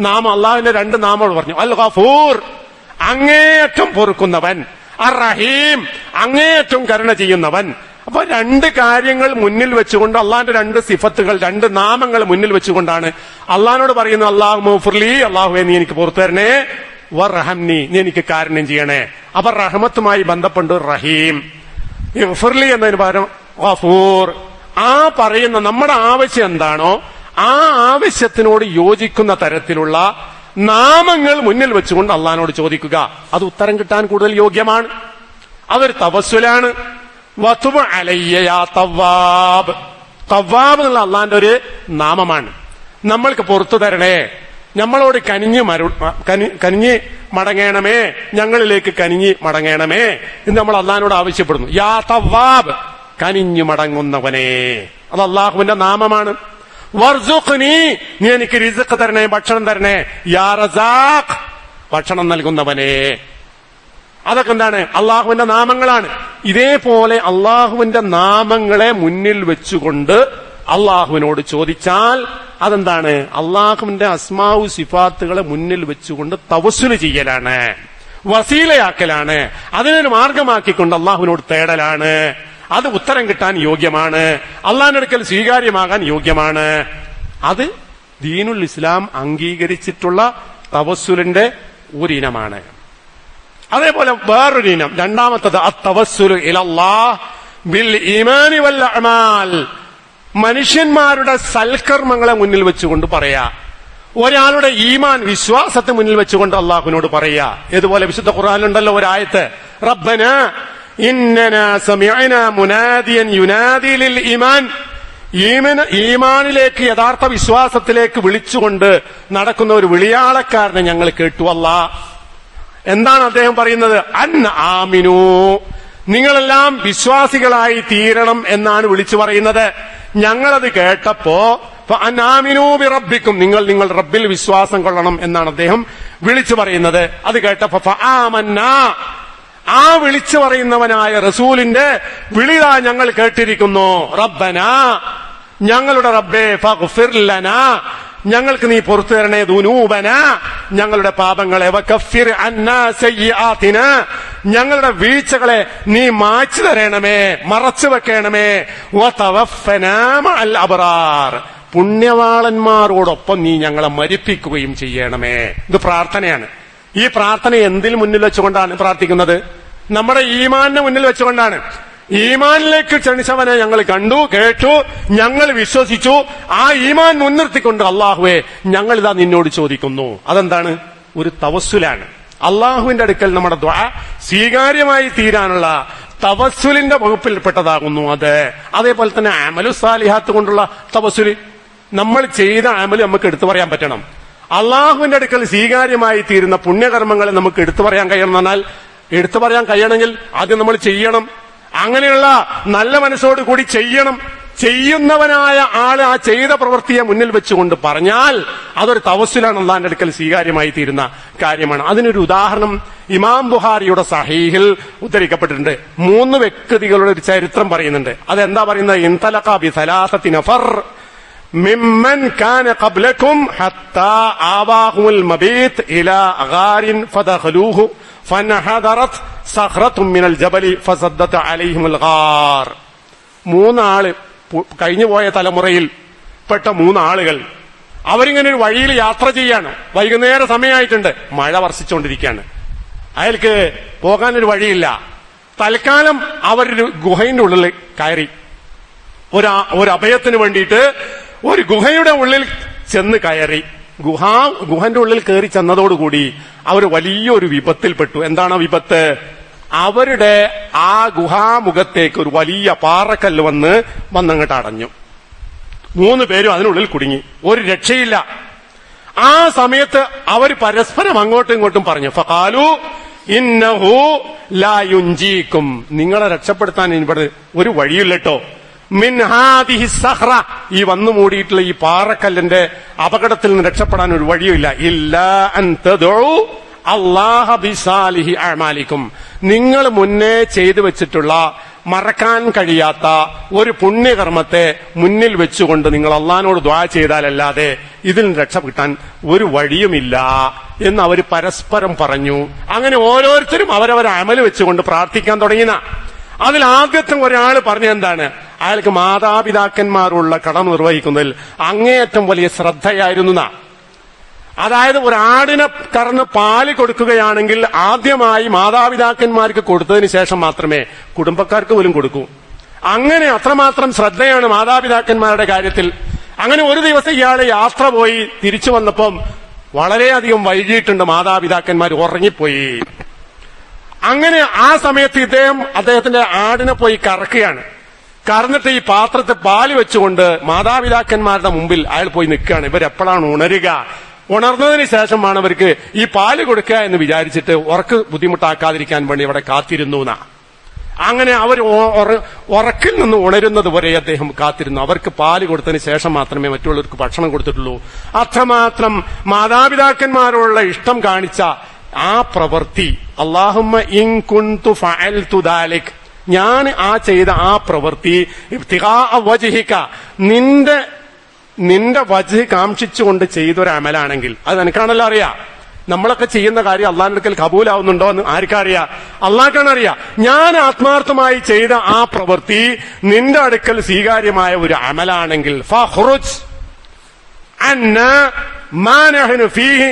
നാമം, അള്ളാഹുവിന്റെ രണ്ട് നാമങ്ങൾ പറഞ്ഞു. അൽ ഗഫൂർ അങ്ങേയറ്റം പൊറുക്കുന്നവൻ, അർ റഹീം അങ്ങേയറ്റം കരുണ ചെയ്യുന്നവൻ. അപ്പൊ രണ്ട് കാര്യങ്ങൾ മുന്നിൽ വെച്ചുകൊണ്ട് അള്ളാഹിന്റെ രണ്ട് സിഫത്തുകൾ, രണ്ട് നാമങ്ങൾ മുന്നിൽ വെച്ചുകൊണ്ടാണ് അള്ളാഹിനോട് പറയുന്നത്, അല്ലാഹുമ്മ ഉഗ്ഫിർലി, അള്ളാഹുവേ നീ എനിക്ക് പുറത്തു തരണേ, വർഹംനി നീ എനിക്ക് കാരുണ്യം ചെയ്യണേ. അപ്പൊ റഹ്മത്തുമായി ബന്ധപ്പെട്ട് റഹീം, ഇഗ്ഫിർലി എന്നതിന് പകരം ഗഫൂർ. ആ പറയുന്ന നമ്മുടെ ആവശ്യം എന്താണോ ആ ആവശ്യത്തിനോട് യോജിക്കുന്ന തരത്തിലുള്ള നാമങ്ങൾ മുന്നിൽ വെച്ചുകൊണ്ട് അള്ളാഹിനോട് ചോദിക്കുക. അത് ഉത്തരം കിട്ടാൻ കൂടുതൽ യോഗ്യമാണ്. അതൊരു തവസ്സുലാണ്. വതുബ് അലയ്യ യാ തവ്വാബ്, തവ്വാബ് എന്നുള്ള അള്ളാഹിന്റെ ഒരു നാമമാണ്. നമ്മൾക്ക് പുറത്തു തരണേ, നമ്മളോട് കനിഞ്ഞ് മടങ്ങണമേ, ഞങ്ങളിലേക്ക് കനിഞ്ഞ് മടങ്ങണമേ എന്ന് നമ്മൾ അള്ളാഹിനോട് ആവശ്യപ്പെടുന്നു. യാ തവ്വാബ്, കനിഞ്ഞു മടങ്ങുന്നവനെ, അത് അള്ളാഹുവിന്റെ നാമമാണ്. വർസുഖ്നി, നീ എനിക്ക് റിസ്ഖ് തരണേ, ഭക്ഷണം തരണേ. യാ റസാഖ്, ഭക്ഷണം നൽകുന്നവനെ. അതൊക്കെ എന്താണ്? അള്ളാഹുവിന്റെ നാമങ്ങളാണ്. ഇതേപോലെ അള്ളാഹുവിന്റെ നാമങ്ങളെ മുന്നിൽ വെച്ചുകൊണ്ട് അള്ളാഹുവിനോട് ചോദിച്ചാൽ അതെന്താണ്? അള്ളാഹുവിന്റെ അസ്മാഉ സിഫാത്തുകളെ മുന്നിൽ വെച്ചുകൊണ്ട് തവസ്സുൽ ചെയ്യലാണ്, വസീലയാക്കലാണ്, അതിനൊരു മാർഗമാക്കിക്കൊണ്ട് അള്ളാഹുവിനോട് തേടലാണ്. അത് ഉത്തരം കിട്ടാൻ യോഗ്യമാണ്, അള്ളാഹിന്റെ അടുക്കൽ സ്വീകാര്യമാകാൻ യോഗ്യമാണ്. അത് ദീനുൽ ഇസ്ലാം അംഗീകരിച്ചിട്ടുള്ള തവസ്സുലിന്റെ ഒരിനമാണ്. അതേപോലെ വേറൊരു ഇനം, രണ്ടാമത്തത് അത്തവസ്സുലു ഇലല്ലാഹ് ബിൽ ഈമാനി വൽ അഅമാൽ, മനുഷ്യന്മാരുടെ സൽക്കർമ്മങ്ങളെ മുന്നിൽ വെച്ചുകൊണ്ട് പറയാ. ഒരാളുടെ ഈമാൻ, വിശ്വാസത്തെ മുന്നിൽ വെച്ചുകൊണ്ട് അള്ളാഹുവിനോട് പറയാ. ഇതുപോലെ വിശുദ്ധ ഖുർആനിലുണ്ടല്ലോ ഒരായത്ത്, റബ്ബനാ ഇന്നനാ സമിഅനാ മുനാദിയൻ യുനാദി ലിൽ ഈമാൻ, ഈമാനിലേക്ക്, യഥാർത്ഥ വിശ്വാസത്തിലേക്ക് വിളിച്ചുകൊണ്ട് നടക്കുന്ന ഒരു വിളിയാളക്കാരനെ ഞങ്ങൾ കേട്ടു. അല്ലാഹ് എന്താണ് അദ്ദേഹം പറയുന്നത്? അൻ ആമിനു, നിങ്ങളെല്ലാം വിശ്വാസികളായി തീരണം എന്നാണ് വിളിച്ചു പറയുന്നത്. ഞങ്ങളത് കേട്ടപ്പോ അനാമിനൂ ബി റബ്ബിക്കും, നിങ്ങൾ റബ്ബിൽ വിശ്വാസം കൊള്ളണം എന്നാണ് അദ്ദേഹം വിളിച്ചു പറയുന്നത്. അത് കേട്ടപ്പോ ഫആമന്നാ, ആ വിളിച്ചു പറയുന്നവനായ റസൂലിന്റെ വിളിതാ ഞങ്ങൾ കേട്ടിരിക്കുന്നു. റബ്ബനാ, ഞങ്ങളുടെ റബ്ബേ, ഫഗ്ഫിർ ലനാ, ഞങ്ങൾക്ക് നീ പുറത്തു തരണേ, ദുനൂബന, ഞങ്ങളുടെ പാപങ്ങളെ, വകഫിർ അന്നാ സയ്യിആതിനാ, ഞങ്ങളുടെ വീഴ്ചകളെ നീ മായ്ച്ചു തരണമേ, മറച്ചു വെക്കണമേ, വതവഫനാ മഅൽ അബ്റാർ, പുണ്യവാളന്മാരോടൊപ്പം നീ ഞങ്ങളെ മരിപ്പിക്കുകയും ചെയ്യണമേ. ഇത് പ്രാർത്ഥനയാണ്. ഈ പ്രാർത്ഥന എന്തിൽ മുന്നിൽ വെച്ചുകൊണ്ടാണ് പ്രാർത്ഥിക്കുന്നത്? നമ്മുടെ ഈമാനിനെ മുന്നിൽ വെച്ചുകൊണ്ടാണ്. ഈമാനിലേക്ക് ക്ഷണിച്ചവനെ ഞങ്ങൾ കണ്ടു, കേട്ടു, ഞങ്ങൾ വിശ്വസിച്ചു. ആ ഈമാൻ മുൻനിർത്തിക്കൊണ്ട് അള്ളാഹുവേ ഞങ്ങളിതാ നിന്നോട് ചോദിക്കുന്നു. അതെന്താണ്? ഒരു തവസ്സുലാണ്. അള്ളാഹുവിന്റെ അടുക്കൽ നമ്മുടെ ദുആ സ്വീകാര്യമായി തീരാനുള്ള തവസ്സുലിന്റെ വകുപ്പിൽപ്പെട്ടതാകുന്നു അത്. അതേപോലെ തന്നെ അമലു സാലിഹാത്ത് കൊണ്ടുള്ള തവസ്സുല്, നമ്മൾ ചെയ്ത അമല് നമുക്ക് എടുത്തു പറയാൻ പറ്റണം. അള്ളാഹുവിന്റെ അടുക്കൽ സ്വീകാര്യമായി തീരുന്ന പുണ്യകർമ്മങ്ങളെ നമുക്ക് എടുത്തു പറയാൻ കഴിയണം. എന്നാൽ എടുത്തു പറയാൻ കഴിയണമെങ്കിൽ ആദ്യം നമ്മൾ ചെയ്യണം. അങ്ങനെയുള്ള നല്ല മനസ്സോട് കൂടി ചെയ്യണം. ചെയ്യുന്നവനായ ആള് ആ ചെയ്ത പ്രവൃത്തിയെ മുന്നിൽ വെച്ചുകൊണ്ട് പറഞ്ഞാൽ അതൊരു തവസ്സുലാണ്, അള്ളാഹിന്റെ അടുക്കൽ സ്വീകാര്യമായി തീരുന്ന കാര്യമാണ്. അതിനൊരു ഉദാഹരണം ഇമാം ബുഖാരിയുടെ സഹീഹിൽ ഉദ്ധരിക്കപ്പെട്ടിട്ടുണ്ട്. 3 വ്യക്തികളുടെ ഒരു ചരിത്രം പറയുന്നുണ്ട്. അതെന്താ പറയുന്നത്? ഇൻതലഖ ബി സലാസത്തി നഫർ മിമ്മൻ കാന ഖബ്ലകും ഹത്താ ആവാഹുൽ മബീത് ഇലാ ഗാരിൻ ഫദഖലൂഹു ഫനഹദറത് സഖറത്തും മിനൽ ജബലി ഫസദ്ദത അലൈഹിമുൽ ഗാർ. 3 ആള്, കഴിഞ്ഞു പോയ തലമുറയിൽ പെട്ട 3 ആളുകൾ, അവരിങ്ങനെ ഒരു വഴിയിൽ യാത്ര ചെയ്യാണ്. വൈകുന്നേര സമയമായിട്ടുണ്ട്, മഴ വർഷിച്ചുകൊണ്ടിരിക്കുകയാണ്. അയാൾക്ക് പോകാനൊരു വഴിയില്ല. തൽക്കാലം അവരൊരു ഗുഹയുടെ ഉള്ളിൽ കയറി. ഒരു അഭയത്തിന് വേണ്ടിയിട്ട് ഒരു ഗുഹയുടെ ഉള്ളിൽ ചെന്ന് കയറി. ഗുഹന്റെ ഉള്ളിൽ കയറി ചെന്നതോടുകൂടി അവർ വലിയൊരു വിപത്തിൽപ്പെട്ടു. എന്താണ് വിപത്ത്? അവരുടെ ആ ഗുഹാമുഖത്തേക്ക് ഒരു വലിയ പാറക്കല്ല് വന്നങ്ങോട്ട് അടഞ്ഞു. 3 പേരും അതിനുള്ളിൽ കുടുങ്ങി. ഒരു രക്ഷയില്ല. ആ സമയത്ത് അവർ പരസ്പരം അങ്ങോട്ടും ഇങ്ങോട്ടും പറഞ്ഞു, ഫഖാലു ഇന്നഹു ലാ യുൻജീകും, നിങ്ങളെ രക്ഷപ്പെടുത്താൻ ഇവിടെ ഒരു വഴിയില്ലട്ടോ. മിൻ ഹാദിഹി സഹ്റ, ഈ വന്നു മൂടിയിട്ടുള്ള ഈ പാറക്കല്ലിന്റെ അപകടത്തിൽ നിന്ന് രക്ഷപ്പെടാൻ ഒരു വഴിയില്ല. ഇല്ലാ അൻ തദഉ അല്ലാഹ ബിസാലിഹി അഅമാലിക്കും, നിങ്ങൾ മുന്നേ ചെയ്തു വെച്ചിട്ടുള്ള മറക്കാൻ കഴിയാത്ത ഒരു പുണ്യകർമ്മത്തെ മുന്നിൽ വെച്ചുകൊണ്ട് നിങ്ങൾ അള്ളാഹിനോട് ദുആ ചെയ്താലല്ലാതെ ഇതിൽ നിന്ന് രക്ഷപ്പെട്ടാൻ ഒരു വഴിയുമില്ല എന്ന് അവർ പരസ്പരം പറഞ്ഞു. അങ്ങനെ ഓരോരുത്തരും അവരവരെ അമല് വെച്ചുകൊണ്ട് പ്രാർത്ഥിക്കാൻ തുടങ്ങിന. അതിൽ ആദ്യത്തെ ഒരാൾ പറഞ്ഞ എന്താണ്? അയാൾക്ക് മാതാപിതാക്കന്മാരുള്ള കടമ നിർവഹിക്കുന്നതിൽ അങ്ങേയറ്റം വലിയ ശ്രദ്ധയായിരുന്നു. അതായത് ഒരാടിനെ കറന്ന് പാല് കൊടുക്കുകയാണെങ്കിൽ ആദ്യമായി മാതാപിതാക്കന്മാർക്ക് കൊടുത്തതിന് ശേഷം മാത്രമേ കുടുംബക്കാർക്ക് പോലും കൊടുക്കൂ. അങ്ങനെ അത്രമാത്രം ശ്രദ്ധയാണ് മാതാപിതാക്കന്മാരുടെ കാര്യത്തിൽ. അങ്ങനെ ഒരു ദിവസം ഇയാള് യാത്ര പോയി തിരിച്ചു വന്നപ്പം വളരെയധികം വൈകിട്ടുണ്ട്, മാതാപിതാക്കന്മാർ ഉറങ്ങിപ്പോയി. അങ്ങനെ ആ സമയത്ത് അദ്ദേഹത്തിന്റെ ആടിനെ പോയി കറക്കുകയാണ്. കറന്നിട്ട് ഈ പാത്രത്തെ പാല് വെച്ചുകൊണ്ട് മാതാപിതാക്കന്മാരുടെ മുമ്പിൽ അയാൾ പോയി നിൽക്കുകയാണ്. ഇവരെപ്പോഴാണ് ഉണരുക? ഉണർന്നതിന് ശേഷമാണ് അവർക്ക് ഈ പാല് കൊടുക്കുക എന്ന് വിചാരിച്ചിട്ട് ഉറക്ക് ബുദ്ധിമുട്ടാക്കാതിരിക്കാൻ വേണ്ടി ഇവിടെ കാത്തിരുന്നു. അങ്ങനെ അവർ ഉറക്കിൽ നിന്ന് ഉണരുന്നത് വരെ അദ്ദേഹം കാത്തിരുന്നു. അവർക്ക് പാല് കൊടുത്തതിന് ശേഷം മാത്രമേ മറ്റുള്ളവർക്ക് ഭക്ഷണം കൊടുത്തിട്ടുള്ളൂ. അത്രമാത്രം മാതാപിതാക്കന്മാരോടുള്ള ഇഷ്ടം കാണിച്ച ആ പ്രവൃത്തി, അല്ലാഹുമ്മ ഇൻ കുൻതു ഫഅൽതു ദാലിക്, ഞാൻ ആ ചെയ്ത ആ പ്രവൃത്തി ഇബ്തിഗാ വജ്ഹിക, നിന്റെ വജ്ഹ് കാംക്ഷിച്ചുകൊണ്ട് ചെയ്തൊരു അമലാണെങ്കിൽ അത് എനിക്കാണല്ലോ അറിയാം. നമ്മളൊക്കെ ചെയ്യുന്ന കാര്യം അള്ളാഹിന്റെ അടുക്കൽ കബൂലാവുന്നുണ്ടോ എന്ന് ആർക്കറിയാം? അള്ളാഹ്ക്കാണ് അറിയാം. ഞാൻ ആത്മാർത്ഥമായി ചെയ്ത ആ പ്രവൃത്തി നിന്റെ അടുക്കൽ സ്വീകാര്യമായ ഒരു അമലാണെങ്കിൽ ഫഖ്റുജ് അന്നാ മാ നഹ്നു ഫീഹി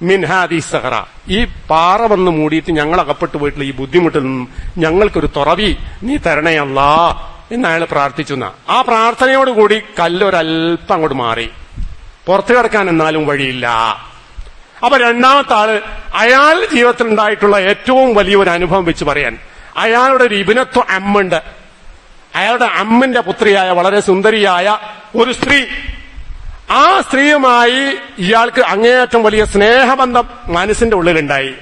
മിൻ ഹാദിഹി സഹറ, ഈ പാറ വന്ന് മൂടിയിട്ട് ഞങ്ങൾ അകപ്പെട്ടു പോയിട്ടുള്ള ഈ ബുദ്ധിമുട്ടിൽ നിന്നും ഞങ്ങൾക്കൊരു തുറവി നീ തരണേ അല്ലാ എന്ന് അയാൾ പ്രാർത്ഥിച്ചു. ആ പ്രാർത്ഥനയോടുകൂടി കല്ലൊരൽപ്പം അങ്ങോട്ട് മാറി. പുറത്തു കിടക്കാൻ എന്നാലും വഴിയില്ല. അപ്പൊ രണ്ടാമത്തെ ആള് അയാൾ ജീവിതത്തിൽ ഉണ്ടായിട്ടുള്ള ഏറ്റവും വലിയൊരു അനുഭവം വെച്ച് പറയാൻ, അയാളുടെ ഒരു ഇബ്നത്തു അമ്മുണ്ട്. അയാളുടെ അമ്മിന്റെ പുത്രിയായ വളരെ സുന്ദരിയായ ഒരു സ്ത്രീ, ആ സ്ത്രീയുമായി ഇയാൾക്ക് അങ്ങേയറ്റം വലിയ സ്നേഹബന്ധം മനസ്സിന്റെ ഉള്ളിലുണ്ടായി.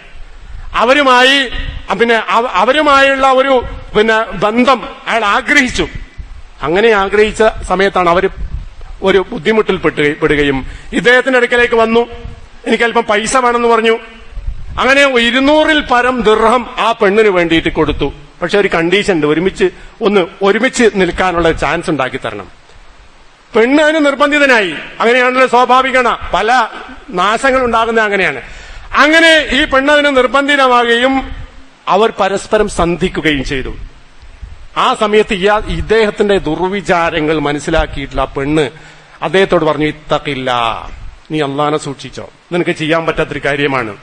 അവരുമായുള്ള ഒരു ബന്ധം അയാൾ ആഗ്രഹിച്ചു. അങ്ങനെ ആഗ്രഹിച്ച സമയത്താണ് അവർ ഒരു ബുദ്ധിമുട്ടിൽ പെടുകയും ഇദ്ദേഹത്തിന്റെ അടുക്കലേക്ക് വന്നു. എനിക്കല്പം പൈസ വേണമെന്ന് പറഞ്ഞു. അങ്ങനെ 200-ൽ പരം ദിർഹം ആ പെണ്ണിന് വേണ്ടിയിട്ട് കൊടുത്തു. പക്ഷെ ഒരു കണ്ടീഷൻ ഉണ്ട്, ഒരുമിച്ച് നിൽക്കാനുള്ള ചാൻസ് ഉണ്ടാക്കി തരണം. പെണ്ണ് അതിന് നിർബന്ധിതനായി. അങ്ങനെയാണല്ലോ സ്വാഭാവികമാണ്, പല നാശങ്ങൾ ഉണ്ടാകുന്നത് അങ്ങനെയാണ്. അങ്ങനെ ഈ പെണ്ണതിന് നിർബന്ധിതമാകുകയും അവർ പരസ്പരം സന്ധിക്കുകയും ചെയ്തു. ആ സമയത്ത് ഇദ്ദേഹത്തിന്റെ ദുർവിചാരങ്ങൾ മനസ്സിലാക്കിയിട്ടുള്ള ആ പെണ്ണ് അദ്ദേഹത്തോട് പറഞ്ഞു, ഇത്തഖില്ല, നീ അള്ളാനെ സൂക്ഷിച്ചോ, നിനക്ക് ചെയ്യാൻ പറ്റാത്തൊരു കാര്യമാണ്.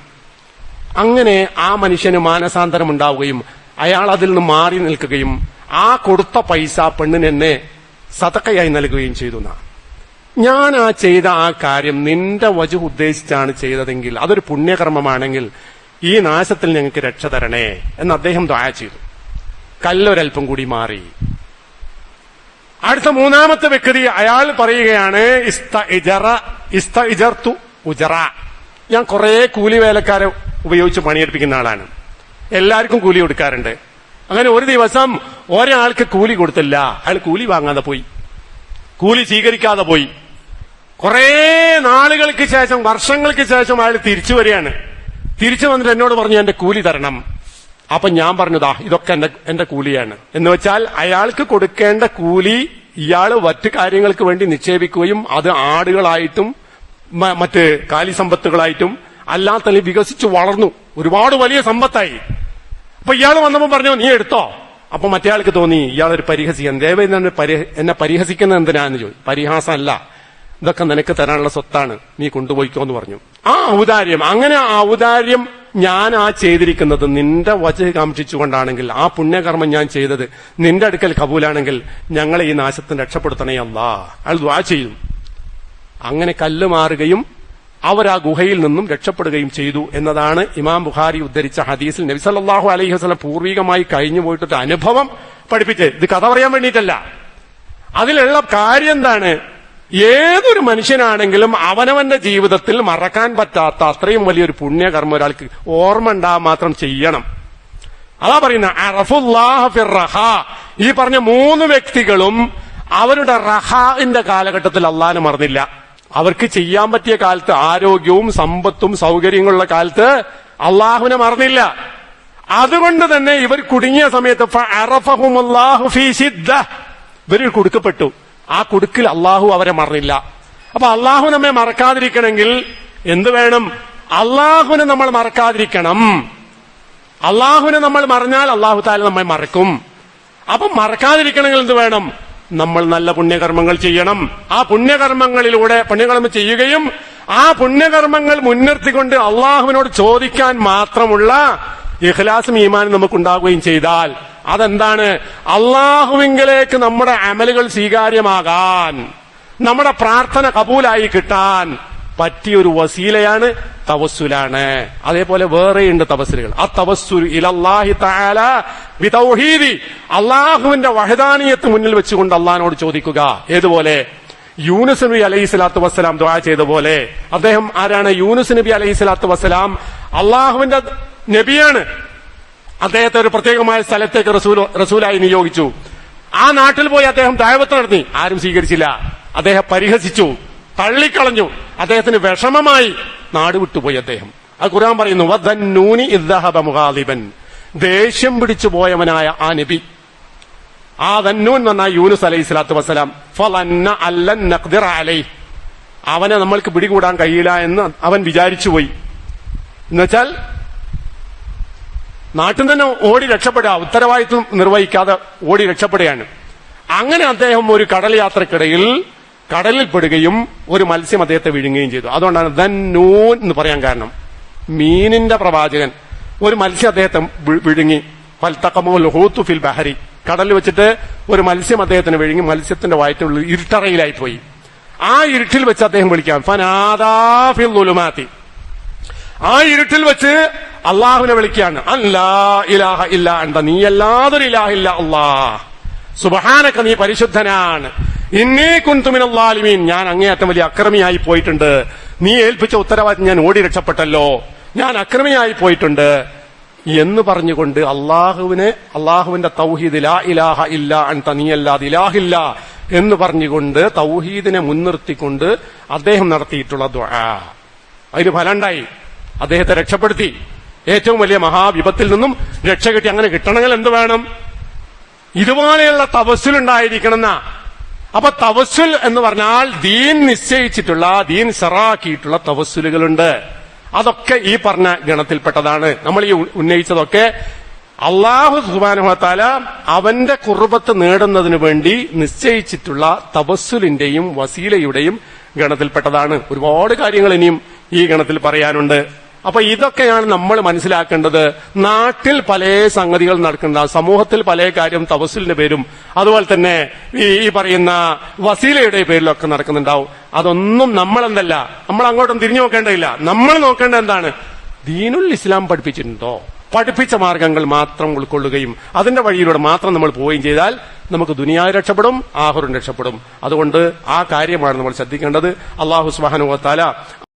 അങ്ങനെ ആ മനുഷ്യന് മാനസാന്തരം ഉണ്ടാവുകയും അയാൾ അതിൽ നിന്ന് മാറി നിൽക്കുകയും ആ കൊടുത്ത പൈസ പെണ്ണിന് എന്നെ സദഖയായി നൽകുകയും ചെയ്തു. ഞാൻ ആ ചെയ്ത ആ കാര്യം നിന്റെ വജ്ഹ് ഉദ്ദേശിച്ചാണ് ചെയ്തതെങ്കിൽ, അതൊരു പുണ്യകർമ്മമാണെങ്കിൽ ഈ നാശത്തിൽ ഞങ്ങൾക്ക് രക്ഷ തരണേ എന്ന് അദ്ദേഹം ദുആ ചെയ്തു. കല്ലൊരൽപ്പം കൂടി മാറി. അടുത്ത മൂന്നാമത്തെ വ്യക്തി അയാൾ പറയുകയാണ്, ഇസ്തഇജർതു ഉജറ, ഞാൻ കുറെ കൂലി വേലക്കാരെ ഉപയോഗിച്ച് പണിയെടുപ്പിക്കുന്ന ആളാണ്, എല്ലാവർക്കും കൂലി കൊടുക്കാറുണ്ട്. അങ്ങനെ ഒരു ദിവസം ഒരാൾക്ക് കൂലി കൊടുത്തില്ല. അയാൾ കൂലി വാങ്ങാതെ പോയി, കൂലി സ്വീകരിക്കാതെ പോയി. കുറെ നാളുകൾക്ക് ശേഷം, വർഷങ്ങൾക്ക് ശേഷം അയാൾ തിരിച്ചു വരികയാണ്. തിരിച്ചു വന്നിട്ട് എന്നോട് പറഞ്ഞു എന്റെ കൂലി തരണം. അപ്പൊ ഞാൻ പറഞ്ഞതാ ഇതൊക്കെ എന്റെ കൂലിയാണ് എന്ന് വെച്ചാൽ അയാൾക്ക് കൊടുക്കേണ്ട കൂലി ഇയാള് മറ്റു കാര്യങ്ങൾക്ക് വേണ്ടി നിക്ഷേപിക്കുകയും അത് ആടുകളായിട്ടും മറ്റ് കാലിസമ്പത്തുകളായിട്ടും അല്ലാത്ത വികസിച്ചു വളർന്നു, ഒരുപാട് വലിയ സമ്പത്തായി. അപ്പൊ ഇയാൾ വന്നപ്പോ പറഞ്ഞു നീ എടുത്തോ. അപ്പൊ മറ്റേയാൾക്ക് തോന്നി ഇയാളൊരു പരിഹസിക്കാൻ, ദയവായി എന്നെ പരിഹസിക്കുന്നത് എന്തിനാന്ന് ചോദിച്ചു. പരിഹാസമല്ല, ഇതൊക്കെ നിനക്ക് തരാനുള്ള സ്വത്താണ്, നീ കൊണ്ടുപോയിക്കോ എന്ന് പറഞ്ഞു. ആ ഔദാര്യം, അങ്ങനെ ആ ഔദാര്യം ഞാൻ ആ ചെയ്തിരിക്കുന്നത് നിന്റെ വജഹ് കാംക്ഷിച്ചുകൊണ്ടാണെങ്കിൽ, ആ പുണ്യകർമ്മം ഞാൻ ചെയ്തത് നിന്റെ അടുക്കൽ കബൂലാണെങ്കിൽ ഞങ്ങളെ ഈ നാശത്തിന് രക്ഷപ്പെടുത്തണേ അല്ലാ. അയാൾ ദുആ ചെയ്യും. അങ്ങനെ കല്ല് മാറുകയും അവർ ആ ഗുഹയിൽ നിന്നും രക്ഷപ്പെടുകയും ചെയ്തു എന്നതാണ് ഇമാം ബുഖാരി ഉദ്ധരിച്ച ഹദീസിൽ നബി സല്ലല്ലാഹു അലൈഹി വസല്ലം പൂർവികമായി കഴിഞ്ഞു പോയിട്ടൊരു അനുഭവം പഠിപ്പിച്ച്. ഇത് കഥ പറയാൻ വേണ്ടിയിട്ടല്ല. അതിലുള്ള കാര്യം എന്താണ്? ഏതൊരു മനുഷ്യനാണെങ്കിലും അവനവന്റെ ജീവിതത്തിൽ മറക്കാൻ പറ്റാത്ത അത്രയും വലിയൊരു പുണ്യകർമ്മം ഒരാൾക്ക് ഓർമ്മ ഉണ്ടാകാൻ മാത്രം ചെയ്യണം. അതാ പറയുന്ന അറഫുല്ലാഹ ഫിർ റഹാ. ഈ പറഞ്ഞ 3 വ്യക്തികളും അവരുടെ റഹാന്റെ കാലഘട്ടത്തിൽ അള്ളാഹിനെ മറന്നില്ല. അവർക്ക് ചെയ്യാൻ പറ്റിയ കാലത്ത്, ആരോഗ്യവും സമ്പത്തും സൗകര്യങ്ങളുള്ള കാലത്ത് അള്ളാഹുവിനെ മറന്നില്ല. അതുകൊണ്ട് തന്നെ ഇവർ കുടുങ്ങിയ സമയത്ത് ഫഅറഫഹുമുല്ലാഹു ഫീ ശിദ്ദ, ഇവർ കുടുക്കപ്പെട്ടു. ആ കുടുക്കിൽ അള്ളാഹു അവരെ മറന്നില്ല. അപ്പൊ അള്ളാഹു നമ്മെ മറക്കാതിരിക്കണമെങ്കിൽ എന്ത് വേണം? അള്ളാഹുവിനെ നമ്മൾ മറക്കാതിരിക്കണം. അള്ളാഹുവിനെ നമ്മൾ മറഞ്ഞാൽ അള്ളാഹു താല നമ്മെ മറക്കും. അപ്പം മറക്കാതിരിക്കണമെങ്കിൽ എന്ത് വേണം? നമ്മൾ നല്ല പുണ്യകർമ്മങ്ങൾ ചെയ്യണം. ആ പുണ്യകർമ്മങ്ങളിലൂടെ പുണ്യകർമ്മം ചെയ്യുകയും ആ പുണ്യകർമ്മങ്ങൾ മുൻനിർത്തിക്കൊണ്ട് അള്ളാഹുവിനോട് ചോദിക്കാൻ മാത്രമുള്ള ഇഖ്ലാസും ഈമാനും നമുക്കുണ്ടാകുകയും ചെയ്താൽ അതെന്താണ്? അള്ളാഹുവിങ്കലേക്ക് നമ്മുടെ അമലുകൾ സ്വീകാര്യമാകാൻ, നമ്മുടെ പ്രാർത്ഥന കബൂലായി കിട്ടാൻ പറ്റിയൊരു വസീലയാണ്, തവസ്സുലാണ്. അതേപോലെ വേറെയുണ്ട് തവസ്സുലുകൾ. ആ തവസ്സുൽ ഇലല്ലാഹി തആല ബിതൗഹീദി, അള്ളാഹുവിന്റെ വഹദാനിയത്ത് മുന്നിൽ വെച്ചുകൊണ്ട് അള്ളാഹിനോട് ചോദിക്കുക. ഏതുപോലെ? യൂനുസ് നബി അലൈഹി സ്വലാത്തു വസ്സലാം ദുആ ചെയ്ത പോലെ. അദ്ദേഹം ആരാണ്? യൂനുസ് നബി അലൈഹി സ്വലാത്തു വസ്സലാം അള്ളാഹുവിന്റെ നബിയാണ്. അദ്ദേഹത്തെ ഒരു പ്രത്യേകമായ സ്ഥലത്തേക്ക് റസൂലായി നിയോഗിച്ചു. ആ നാട്ടിൽ പോയി അദ്ദേഹം ദഅവത്ത് നടത്തി. ആരും സ്വീകരിച്ചില്ല. അദ്ദേഹം പരിഹസിച്ചു, തള്ളിക്കളഞ്ഞു. അദ്ദേഹത്തിന് വിഷമമായി, നാട് വിട്ടുപോയി അദ്ദേഹം. അത് ഖുർആൻ പറയുന്നു, വദന്നൂനി ഇദ്ദഹബ മുഗാദിബൻ, ദേഷ്യം പിടിച്ചു പോയവനായ ആ നബി. ആ ദന്നൂൻ എന്ന് പറഞ്ഞാൽ യൂനുസ് അലൈഹി സ്വലാത്തു വസ്സലാം. ഫളന്ന അല്ലൻ നഖ്ദിറ അലൈഹി, അവനെ നമ്മൾക്ക് പിടികൂടാൻ കഴിയില്ല എന്ന് അവൻ വിചാരിച്ചുപോയി. എന്നുവെച്ചാൽ നാട്ടിൽ തന്നെ ഓടി രക്ഷപ്പെടുക, ഉത്തരവാദിത്വം നിർവഹിക്കാതെ ഓടി രക്ഷപ്പെടുകയാണ്. അങ്ങനെ അദ്ദേഹം ഒരു കടൽ യാത്രക്കിടയിൽ കടലിൽ പെടുകയും ഒരു മത്സ്യം അദ്ദേഹത്തെ വിഴുങ്ങുകയും ചെയ്തു. അതുകൊണ്ടാണ് ദന്നൂൻ എന്ന് പറയാൻ കാരണം. മീനിന്റെ പ്രവാചകൻ ഒരു മത്സ്യം അദ്ദേഹത്തെ വിഴുങ്ങി. ഫൽതഖമുൽ ഹൂതു ഫിൽ ബഹരി, കടലിൽ വെച്ചിട്ട് ഒരു മത്സ്യം അദ്ദേഹത്തിന് വിഴുങ്ങി. മത്സ്യത്തിന്റെ വയറ്റിനുള്ളിൽ ഇരുട്ടറയിലായി പോയി. ആ ഇരുട്ടിൽ വെച്ച് അദ്ദേഹം വിളിക്കാം, ഫനാദാ ഫിൽ ളുലുമാതി, ആ ഇരുട്ടിൽ വെച്ച് അള്ളാഹുവിനെ വിളിക്കുകയാണ്. അല്ലാ ഇലാഹ ഇല്ല അൻത, നീ അല്ലാതൊരു ഇലാഹില്ല അല്ലാഹ്, സുബ്ഹാനക, നീ പരിശുദ്ധനാണ്. ഇന്നീ കുൻതു മിനൽ ളാലിമീൻ, ഞാൻ അങ്ങേയറ്റം വലിയ അക്രമിയായി പോയിട്ടുണ്ട്. നീ ഏൽപ്പിച്ച ഉത്തരവാദിത്തം ഞാൻ ഓടി രക്ഷപ്പെട്ടല്ലോ, ഞാൻ അക്രമിയായി പോയിട്ടുണ്ട് എന്ന് പറഞ്ഞുകൊണ്ട് അള്ളാഹുവിന്റെ തൗഹീദ്, ലാ ഇലാഹ ഇല്ല അൻത, നീ അല്ലാതെ ഇലാഹില്ല എന്ന് പറഞ്ഞുകൊണ്ട് തൗഹീദിനെ മുൻനിർത്തിക്കൊണ്ട് അദ്ദേഹം നടത്തിയിട്ടുള്ള ദുആ, അതിന് ഫലമുണ്ടായി. അദ്ദേഹത്തെ രക്ഷപ്പെടുത്തി. ഏറ്റവും വലിയ മഹാവിപത്തിൽ നിന്നും രക്ഷ കിട്ടി. അങ്ങനെ കിട്ടണമെങ്കിൽ എന്ത് വേണം? ഇതുപോലെയുള്ള തവസ്സുൽ ഉണ്ടായിരിക്കണമെന്ന. അപ്പൊ തവസ്സുൽ എന്ന് പറഞ്ഞാൽ ദീൻ നിശ്ചയിച്ചിട്ടുള്ള, ദീൻ സറാക്കിയിട്ടുള്ള തവസ്സുലുകളുണ്ട്. അതൊക്കെ ഈ പറഞ്ഞ ഗണത്തിൽപ്പെട്ടതാണ്. നമ്മൾ ഈ ഉന്നയിച്ചതൊക്കെ അല്ലാഹു സുബ്ഹാനഹു വ തആല അവന്റെ ഖുർബത്ത് നേടുന്നതിന് വേണ്ടി നിശ്ചയിച്ചിട്ടുള്ള തവസ്സുലിന്റെയും വസീലയുടെയും ഗണത്തിൽപ്പെട്ടതാണ്. ഒരുപാട് കാര്യങ്ങൾ ഇനിയും ഈ ഗണത്തിൽ പറയാനുണ്ട്. അപ്പൊ ഇതൊക്കെയാണ് നമ്മൾ മനസ്സിലാക്കേണ്ടത്. നാട്ടിൽ പല സംഗതികൾ നടക്കുന്നുണ്ടാവും, സമൂഹത്തിൽ പല കാര്യം തവസ്സുലിന്റെ പേരും അതുപോലെ തന്നെ ഈ പറയുന്ന വസീലയുടെ പേരിലൊക്കെ നടക്കുന്നുണ്ടാവും. അതൊന്നും നമ്മളെന്തല്ല, നമ്മൾ അങ്ങോട്ടും തിരിഞ്ഞു നോക്കേണ്ടതില്ല. നമ്മൾ നോക്കേണ്ടത് എന്താണ്? ദീനുൽ ഇസ്ലാം പഠിപ്പിച്ചിട്ടുണ്ടോ? പഠിപ്പിച്ച മാർഗങ്ങൾ മാത്രം ഉൾക്കൊള്ളുകയും അതിന്റെ വഴിയിലൂടെ മാത്രം നമ്മൾ പോവുകയും ചെയ്താൽ നമുക്ക് ദുനിയാവ് രക്ഷപ്പെടും, ആഖിറത്തും രക്ഷപ്പെടും. അതുകൊണ്ട് ആ കാര്യമാണ് നമ്മൾ ശ്രദ്ധിക്കേണ്ടത്. അല്ലാഹു സുബ്ഹാനഹു വ തആല